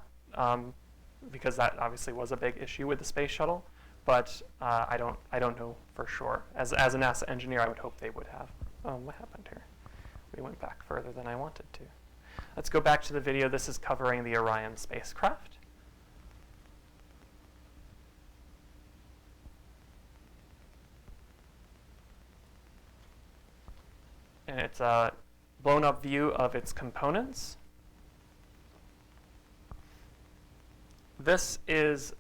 because that obviously was a big issue with the space shuttle. But I don't know for sure. As a NASA engineer, I would hope they would have. What happened here? We went back further than I wanted to. Let's go back to the video. This is covering the Orion spacecraft. And it's a blown up view of its components. This is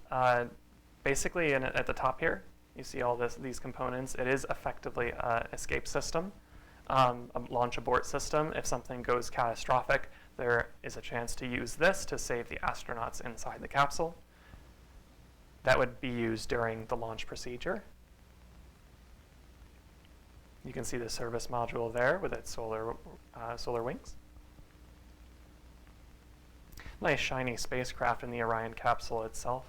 basically at the top here, you see all these components. It is effectively an escape system, a launch abort system. If something goes catastrophic, there is a chance to use this to save the astronauts inside the capsule. That would be used during the launch procedure. You can see the service module there with its solar wings. Nice shiny spacecraft in the Orion capsule itself.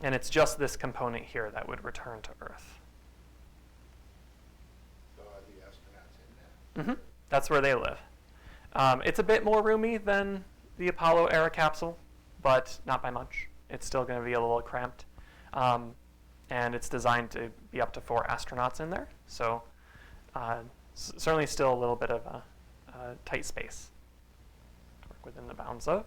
And it's just this component here that would return to Earth. So are the astronauts in that? Mm-hmm. That's where they live. It's a bit more roomy than the Apollo era capsule, but not by much. it's still going to be a little cramped. And it's designed to be up to 4 astronauts in there. So certainly still a little bit of a tight space to work within the bounds of.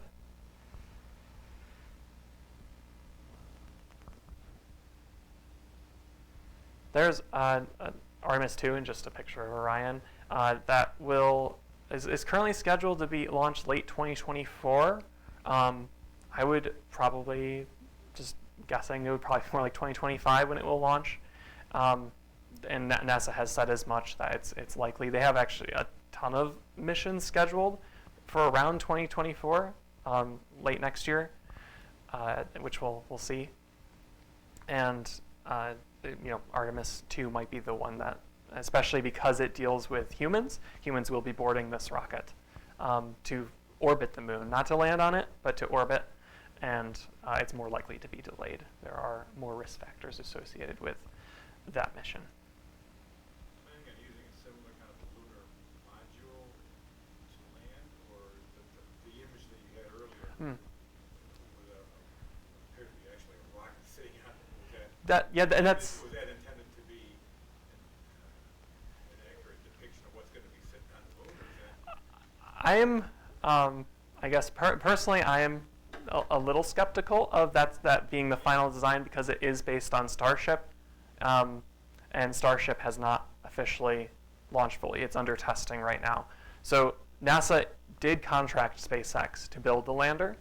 There's Artemis 2 and just a picture of Orion. That is currently scheduled to be launched late 2024. I would probably, just guessing, it would probably be more like 2025 when it will launch. And NASA has said as much that it's likely. They have actually a ton of missions scheduled for around 2024, late next year, which we'll see. And Artemis 2 might be the one that, especially because it deals with humans will be boarding this rocket to orbit the moon, not to land on it, but to orbit. And it's more likely to be delayed. There are more risk factors associated with that mission. Planning on using a similar kind of lunar module to land, or the image that you had earlier appeared to be actually a rocket sitting on it. And that's. Was that intended to be an accurate depiction of what's going to be sitting on the moon? Or is that I am, I guess personally, I am a little skeptical of that being the final design because it is based on Starship, and Starship has not officially launched fully. It's under testing right now. So NASA did contract SpaceX to build the lander,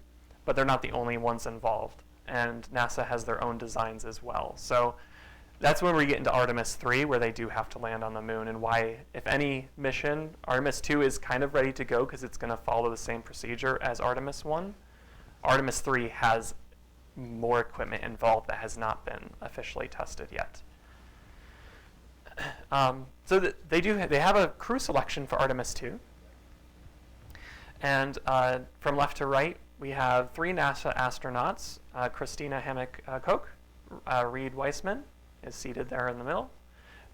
but they're not the only ones involved, and NASA has their own designs as well. So that's when we get into Artemis 3, where they do have to land on the moon, and why, if any mission, Artemis 2 is kind of ready to go because it's going to follow the same procedure as Artemis 1. Artemis 3 has more equipment involved that has not been officially tested yet. So they have a crew selection for Artemis 2. And from left to right, we have 3 NASA astronauts, Christina Hammack-Koch, Reed Weissman is seated there in the middle,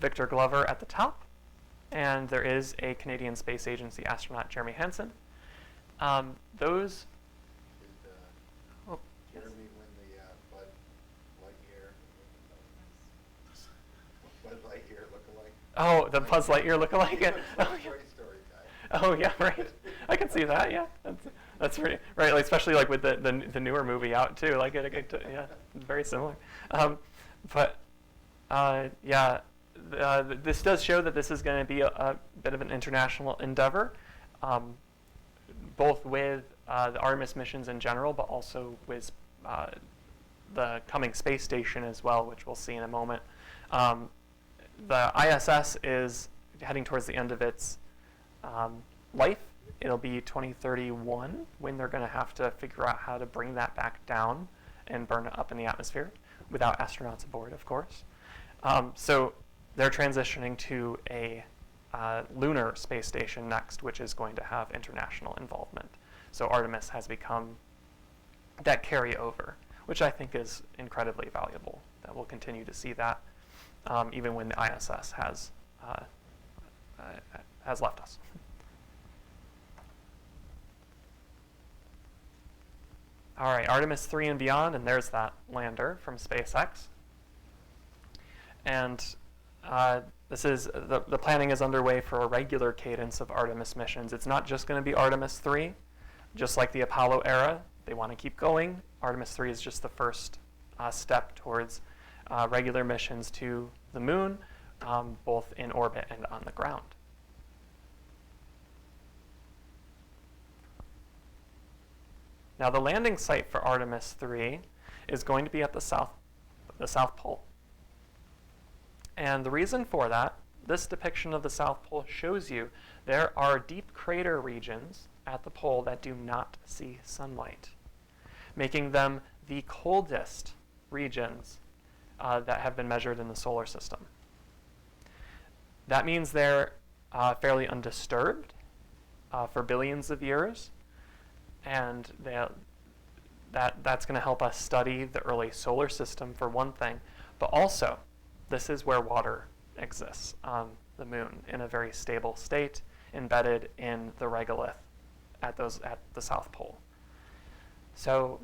Victor Glover at the top, and there is a Canadian Space Agency astronaut, Jeremy Hansen. Those. Did Jeremy win the Buzz Lightyear lookalike? Oh, the Buzz Lightyear lookalike. Story guy. Oh yeah, right. I can see that. Yeah, that's pretty right. Like, especially like with the newer movie out too. Like yeah, very similar. This does show that this is going to be a bit of an international endeavor, both with the Artemis missions in general, but also with the coming space station as well, which we'll see in a moment. The ISS is heading towards the end of its life. It'll be 2031 when they're going to have to figure out how to bring that back down and burn it up in the atmosphere without astronauts aboard, of course. So they're transitioning to a lunar space station next, which is going to have international involvement. So Artemis has become that carryover, which I think is incredibly valuable, that we'll continue to see that even when the ISS has left us. All right, Artemis 3 and beyond, and there's that lander from SpaceX. And this is the planning is underway for a regular cadence of Artemis missions. It's not just going to be Artemis 3, just like the Apollo era. They want to keep going. Artemis 3 is just the first step towards regular missions to the moon, both in orbit and on the ground. Now, the landing site for Artemis 3 is going to be at the South Pole. And the reason for that, this depiction of the South Pole shows you there are deep crater regions at the pole that do not see sunlight, making them the coldest regions that have been measured in the solar system. That means they're fairly undisturbed for billions of years, and that's going to help us study the early solar system for one thing, but also this is where water exists on the moon in a very stable state, embedded in the regolith at the South Pole. So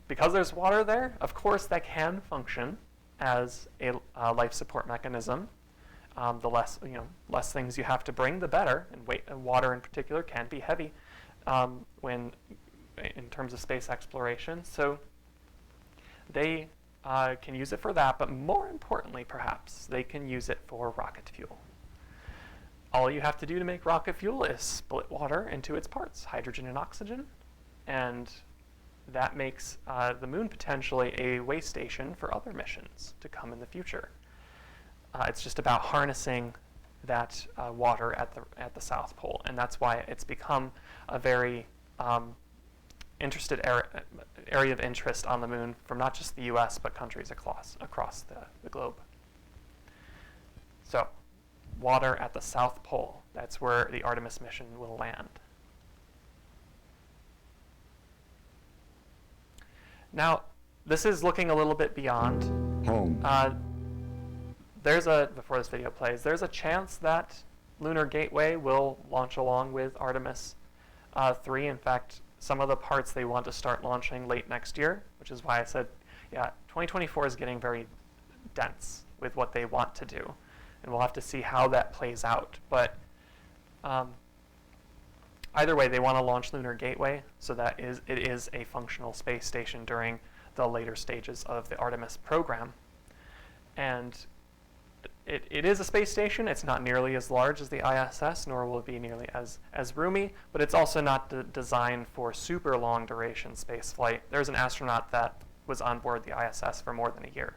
because there's water there, of course that can function as a life support mechanism. The less things you have to bring, the better. And water in particular can be heavy in terms of space exploration. So they can use it for that, but more importantly, perhaps, they can use it for rocket fuel. All you have to do to make rocket fuel is split water into its parts, hydrogen and oxygen, and that makes the moon potentially a way station for other missions to come in the future. It's just about harnessing that water at the South Pole, and that's why it's become a very area of interest on the moon from not just the U.S. but countries across the globe. So, water at the South Pole. That's where the Artemis mission will land. Now, this is looking a little bit beyond. Home. Before this video plays, there's a chance that Lunar Gateway will launch along with Artemis 3. In fact, some of the parts they want to start launching late next year, which is why I said, 2024 is getting very dense with what they want to do. And we'll have to see how that plays out. But either way, they want to launch Lunar Gateway, so that it is a functional space station during the later stages of the Artemis program. And it is a space station. It's not nearly as large as the ISS, nor will it be nearly as roomy, but it's also not designed for super long duration space flight. There's an astronaut that was on board the ISS for more than a year.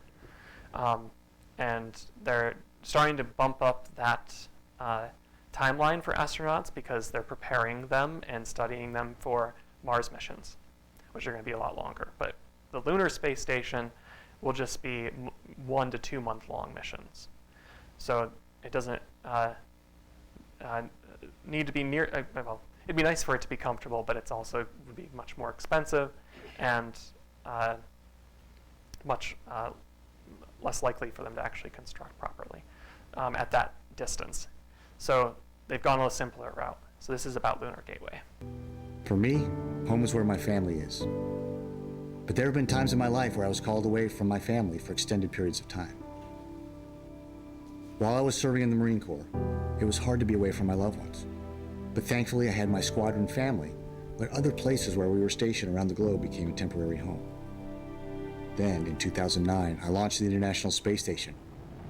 And they're starting to bump up that timeline for astronauts because they're preparing them and studying them for Mars missions, which are going to be a lot longer. But the Lunar Space Station will just be 1 to 2 month long missions. So it doesn't need to be near, well, it'd be nice for it to be comfortable, but it's also would be much more expensive and much less likely for them to actually construct properly at that distance. So they've gone a simpler route. So this is about Lunar Gateway. For me, home is where my family is. But there have been times in my life where I was called away from my family for extended periods of time. While I was serving in the Marine Corps, it was hard to be away from my loved ones. But thankfully, I had my squadron family, but other places where we were stationed around the globe became a temporary home. Then, in 2009, I launched the International Space Station,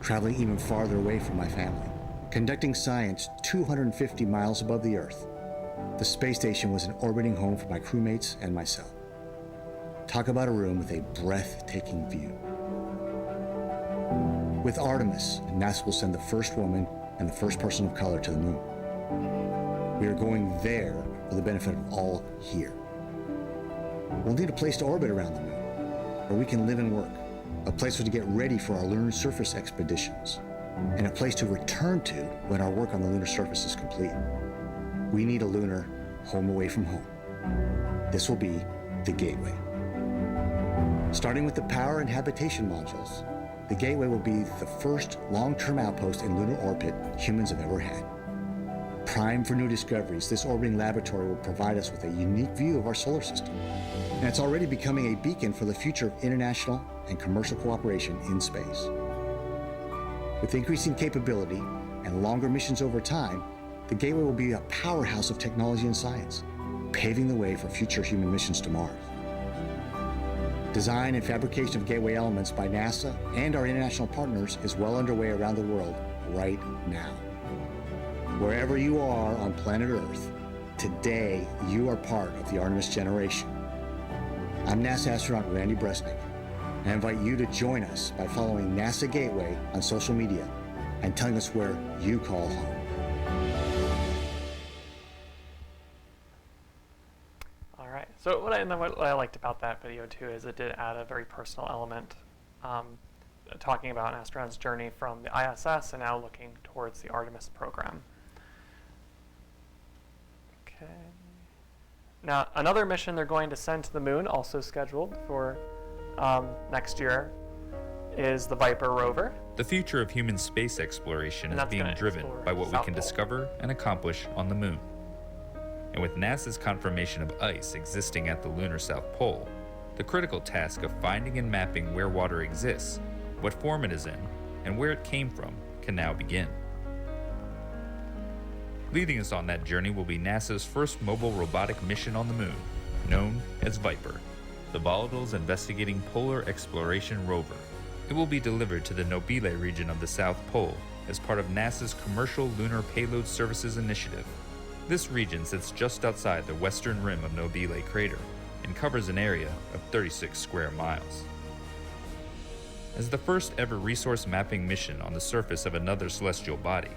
traveling even farther away from my family, conducting science 250 miles above the Earth. The space station was an orbiting home for my crewmates and myself. Talk about a room with a breathtaking view. With Artemis, NASA will send the first woman and the first person of color to the moon. We are going there for the benefit of all here. We'll need a place to orbit around the moon, where we can live and work, a place to get ready for our Lunar Surface expeditions, and a place to return to when our work on the Lunar Surface is complete. We need a lunar home away from home. This will be the Gateway. Starting with the power and habitation modules, the Gateway will be the first long-term outpost in lunar orbit humans have ever had. Prime for new discoveries, this orbiting laboratory will provide us with a unique view of our solar system. And it's already becoming a beacon for the future of international and commercial cooperation in space. With increasing capability and longer missions over time, the Gateway will be a powerhouse of technology and science, paving the way for future human missions to Mars. Design and fabrication of Gateway elements by NASA and our international partners is well underway around the world right now. Wherever you are on planet Earth, today you are part of the Artemis generation. I'm NASA astronaut Randy Bresnick, and I invite you to join us by following NASA Gateway on social media and telling us where you call home. So what I liked about that video too is it did add a very personal element, talking about an astronaut's journey from the ISS and now looking towards the Artemis program. Okay. Now another mission they're going to send to the moon, also scheduled for next year, is the Viper rover. The future of human space exploration is being driven by what we can discover and accomplish on the moon. And with NASA's confirmation of ice existing at the lunar South Pole, the critical task of finding and mapping where water exists, what form it is in, and where it came from can now begin. Leading us on that journey will be NASA's first mobile robotic mission on the moon, known as Viper, the Volatiles Investigating Polar Exploration Rover. It will be delivered to the Nobile region of the South Pole as part of NASA's Commercial Lunar Payload Services Initiative. This region sits just outside the western rim of Nobile crater and covers an area of 36 square miles. As the first ever resource mapping mission on the surface of another celestial body,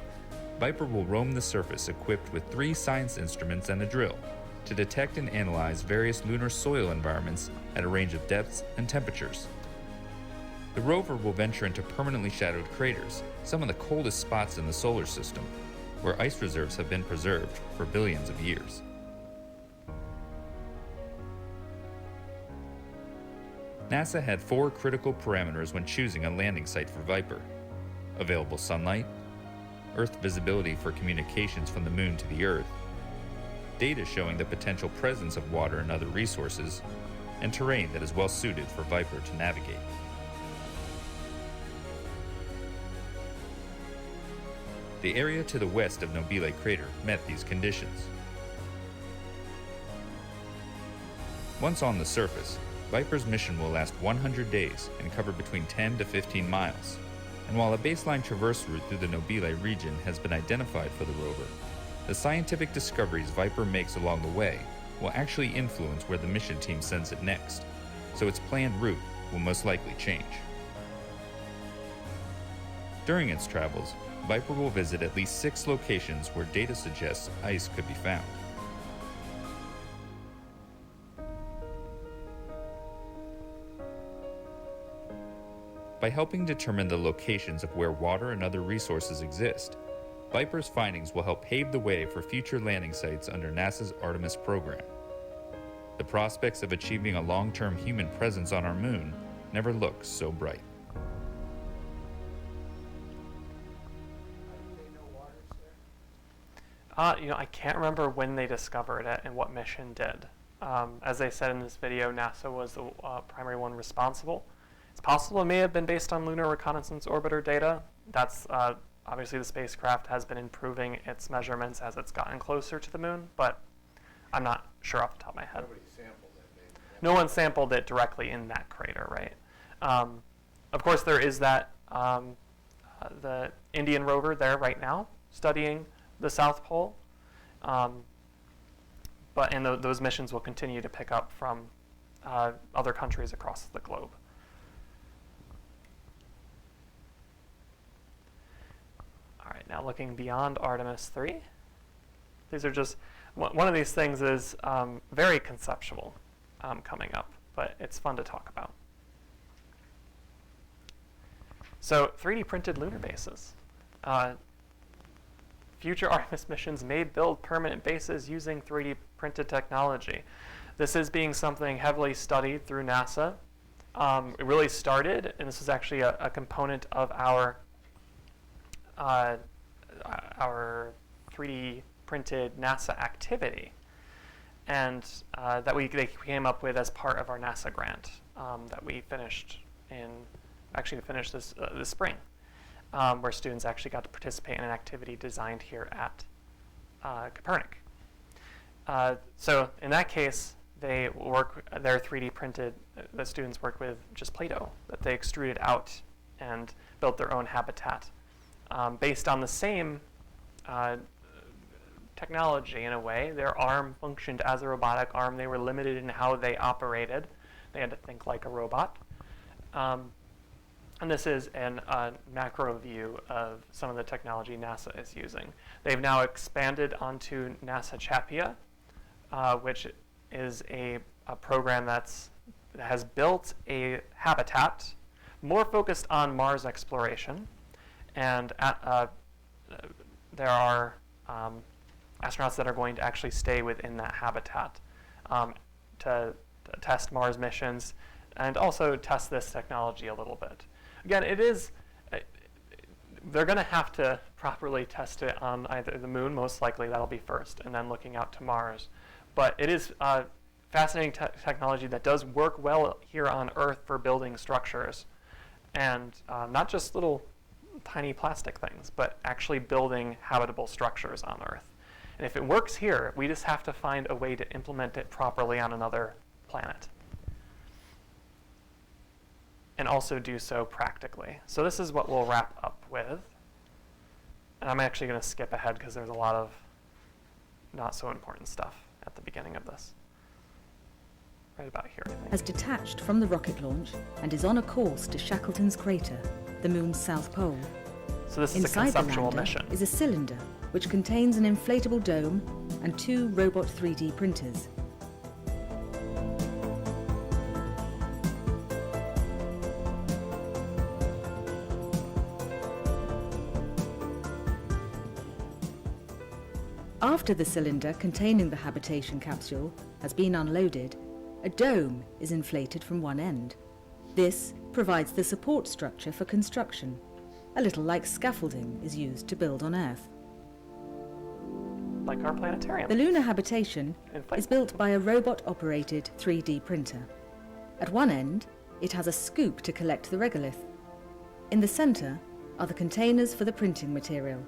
Viper will roam the surface equipped with 3 science instruments and a drill to detect and analyze various lunar soil environments at a range of depths and temperatures. The rover will venture into permanently shadowed craters, some of the coldest spots in the solar system, where ice reserves have been preserved for billions of years. NASA had 4 critical parameters when choosing a landing site for Viper: available sunlight, Earth visibility for communications from the Moon to the Earth, data showing the potential presence of water and other resources, and terrain that is well suited for Viper to navigate. The area to the west of Nobile crater met these conditions. Once on the surface, Viper's mission will last 100 days and cover between 10 to 15 miles. And while a baseline traverse route through the Nobile region has been identified for the rover, the scientific discoveries Viper makes along the way will actually influence where the mission team sends it next, so its planned route will most likely change. During its travels, Viper will visit at least 6 locations where data suggests ice could be found. By helping determine the locations of where water and other resources exist, Viper's findings will help pave the way for future landing sites under NASA's Artemis Program. The prospects of achieving a long-term human presence on our moon never looked so bright. I can't remember when they discovered it and what mission did. As I said in this video, NASA was the primary one responsible. It's possible it may have been based on Lunar Reconnaissance Orbiter data. That's obviously the spacecraft has been improving its measurements as it's gotten closer to the moon, but I'm not sure off the top of my head. Nobody sampled it. No one sampled it directly in that crater, right? Of course, there is that the Indian rover there right now studying the South Pole, and those missions will continue to pick up from other countries across the globe. All right, now looking beyond Artemis 3, these are just, one of these things is very conceptual coming up, but it's fun to talk about. So 3D printed lunar bases. Future Artemis missions may build permanent bases using 3D printed technology. This is being something heavily studied through NASA. It really started, and this is actually a component of our 3D printed NASA activity, and that they came up with as part of our NASA grant that we finished this spring, where students actually got to participate in an activity designed here at Kopernik. So in that case, their 3D printed, the students worked with just Play-Doh that they extruded out and built their own habitat. Based on the same technology in a way. Their arm functioned as a robotic arm. They were limited in how they operated. They had to think like a robot. And this is a macro view of some of the technology NASA is using. They've now expanded onto NASA Chapia, which is a program that has built a habitat more focused on Mars exploration. And there are astronauts that are going to actually stay within that habitat to test Mars missions and also test this technology a little bit. Again, they're going to have to properly test it on either the moon, most likely that'll be first, and then looking out to Mars. But it is fascinating technology that does work well here on Earth for building structures. And not just little tiny plastic things, but actually building habitable structures on Earth. And if it works here, we just have to find a way to implement it properly on another planet. And also do so practically. So this is what we'll wrap up with. And I'm actually going to skip ahead because there's a lot of not so important stuff at the beginning of this. Right about here, I think. Has detached from the rocket launch and is on a course to Shackleton's crater, the moon's south pole. So this is a Inside conceptual the lander mission. is a cylinder which contains an inflatable dome and 2 robot 3D printers. After the cylinder containing the habitation capsule has been unloaded, a dome is inflated from one end. This provides the support structure for construction, a little like scaffolding is used to build on Earth. Like our planetarium. The lunar habitation is built by a robot-operated 3D printer. At one end, it has a scoop to collect the regolith. In the center are the containers for the printing material.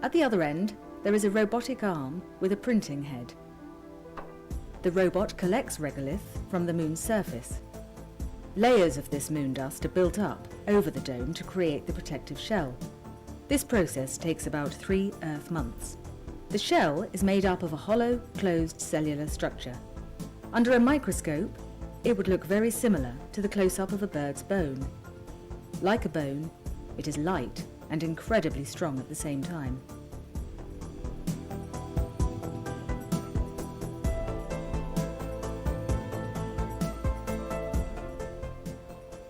At the other end, there is a robotic arm with a printing head. The robot collects regolith from the moon's surface. Layers of this moon dust are built up over the dome to create the protective shell. This process takes about 3 Earth months. The shell is made up of a hollow, closed cellular structure. Under a microscope, it would look very similar to the close-up of a bird's bone. Like a bone, it is light and incredibly strong at the same time.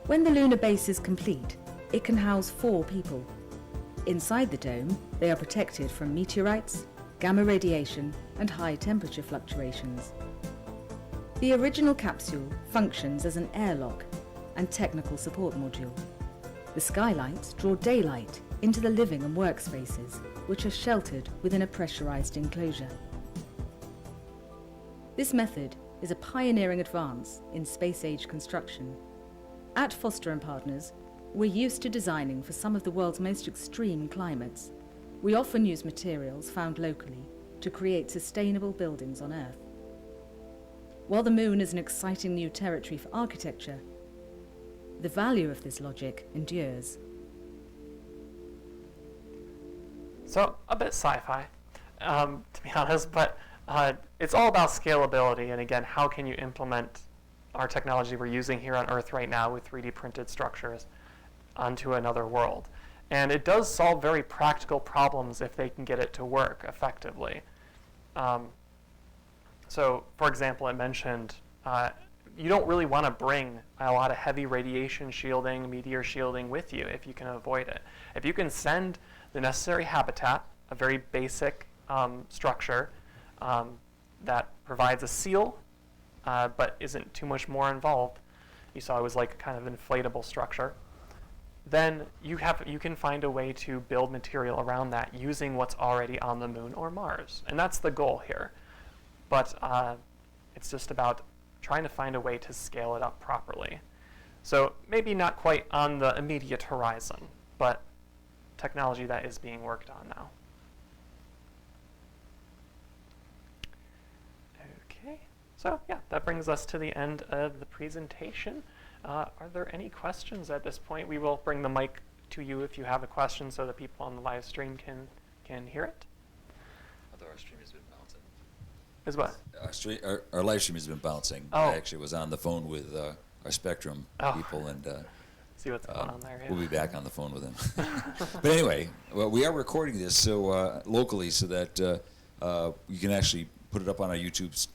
When the lunar base is complete, it can house 4 people. Inside the dome, they are protected from meteorites, gamma radiation, and high temperature fluctuations. The original capsule functions as an airlock and technical support module. The skylights draw daylight into the living and workspaces, which are sheltered within a pressurized enclosure. This method is a pioneering advance in space-age construction. At Foster & Partners, we're used to designing for some of the world's most extreme climates. We often use materials found locally to create sustainable buildings on Earth. While the moon is an exciting new territory for architecture, the value of this logic endures. So, a bit sci-fi, to be honest, but it's all about scalability, and again, how can you implement our technology we're using here on Earth right now with 3D printed structures onto another world. And it does solve very practical problems if they can get it to work effectively. So, for example, I mentioned you don't really want to bring a lot of heavy radiation shielding, meteor shielding with you if you can avoid it. If you can send the necessary habitat, a very basic structure that provides a seal but isn't too much more involved. You saw it was like a kind of inflatable structure. Then you can find a way to build material around that using what's already on the moon or Mars. And that's the goal here. But it's just about trying to find a way to scale it up properly. So maybe not quite on the immediate horizon, but technology that is being worked on now. So yeah, that brings us to the end of the presentation. Are there any questions at this point? We will bring the mic to you if you have a question so that people on the live stream can hear it. Although our stream has been bouncing. Is what? Our live stream has been bouncing. Oh. I actually was on the phone with our Spectrum people and see what's going on there. Yeah. We'll be back on the phone with them. But anyway, well, we are recording this so locally so that you can actually put it up on our YouTube.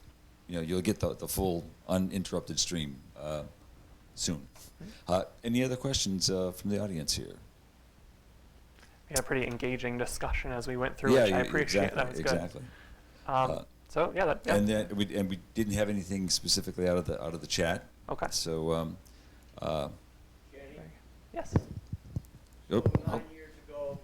You'll get the full uninterrupted stream soon. Any other questions from the audience here? We had a pretty engaging discussion as we went through, which I appreciate. Exactly, That was good. Exactly. So yeah, And then we didn't have anything specifically out of the chat. Okay. So yes. Oh. 9 years ago,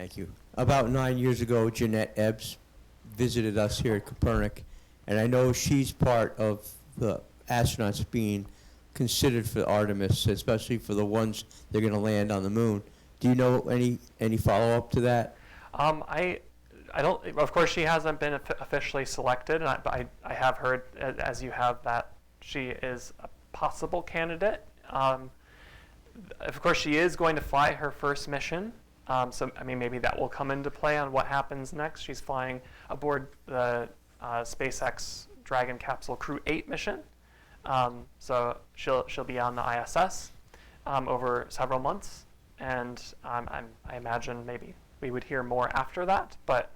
Thank you. About 9 years ago, Jeanette Ebbs visited us here at Kopernik, and I know she's part of the astronauts being considered for Artemis, especially for the ones they're going to land on the moon. Do you know any follow-up to that? I don't. Of course, she hasn't been officially selected, but I have heard, as you have, that she is a possible candidate. Of course, she is going to fly her first mission. So, I mean, maybe that will come into play on what happens next. She's flying aboard the SpaceX Dragon capsule Crew 8 mission. So she'll be on the ISS over several months, and I imagine maybe we would hear more after that. But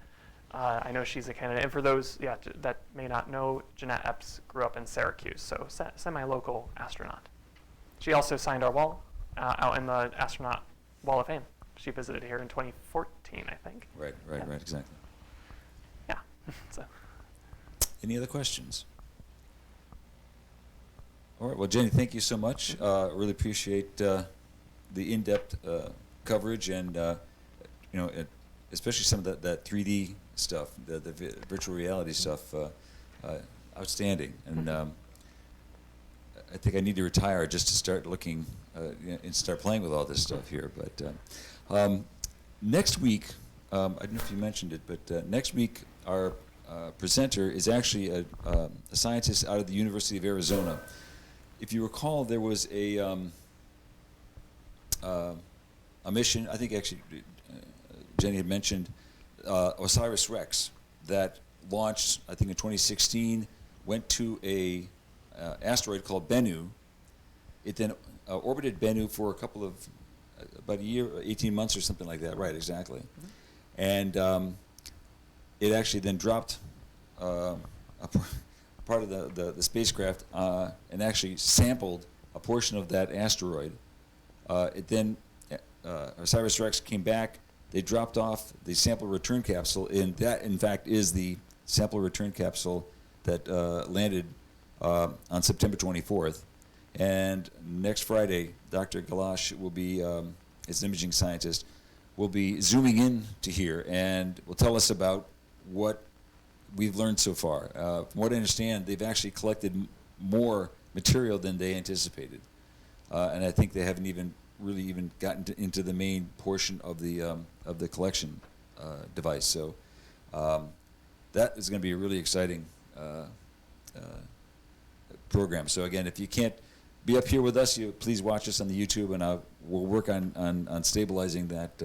I know she's a candidate. And for those that may not know, Jeanette Epps grew up in Syracuse, so semi-local astronaut. She also signed our wall out in the Astronaut Wall of Fame. She visited here in 2014, I think. Right, exactly. Yeah. So. Any other questions? All right. Well, Jenny, thank you so much. Really appreciate the in-depth coverage and especially some of that 3D stuff, the virtual reality stuff. Outstanding. And I think I need to retire just to start looking and start playing with all this stuff here. But next week, I don't know if you mentioned it, but next week our presenter is actually a scientist out of the University of Arizona. If you recall, there was a mission, I think actually Jenny had mentioned, OSIRIS-REx, that launched, I think in 2016, went to a asteroid called Bennu. It then orbited Bennu for a couple of, about a year, 18 months or something like that. Right, exactly. Mm-hmm. And it actually then dropped a part of the spacecraft and actually sampled a portion of that asteroid. It then, OSIRIS-REx came back. They dropped off the sample return capsule, and that, in fact, is the sample return capsule that landed on September 24th. And next Friday, Dr. Galash will be, as an imaging scientist, will be zooming in to here and will tell us about what we've learned so far. From what I understand, they've actually collected more material than they anticipated. And I think they haven't even really gotten into the main portion of the collection device. So that is going to be a really exciting program. So again, if you can't be up here with us, please watch us on the YouTube, and we'll work on stabilizing that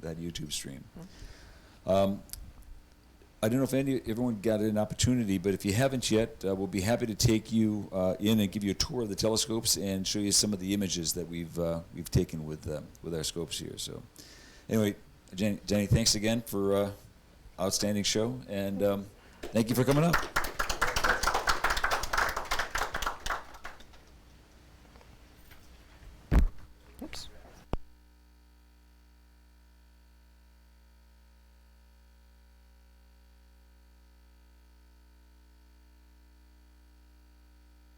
YouTube stream. I don't know if everyone got an opportunity, but if you haven't yet, we'll be happy to take you in and give you a tour of the telescopes and show you some of the images that we've taken with our scopes here. So, anyway, Jenny, thanks again for outstanding show, and thank you for coming up.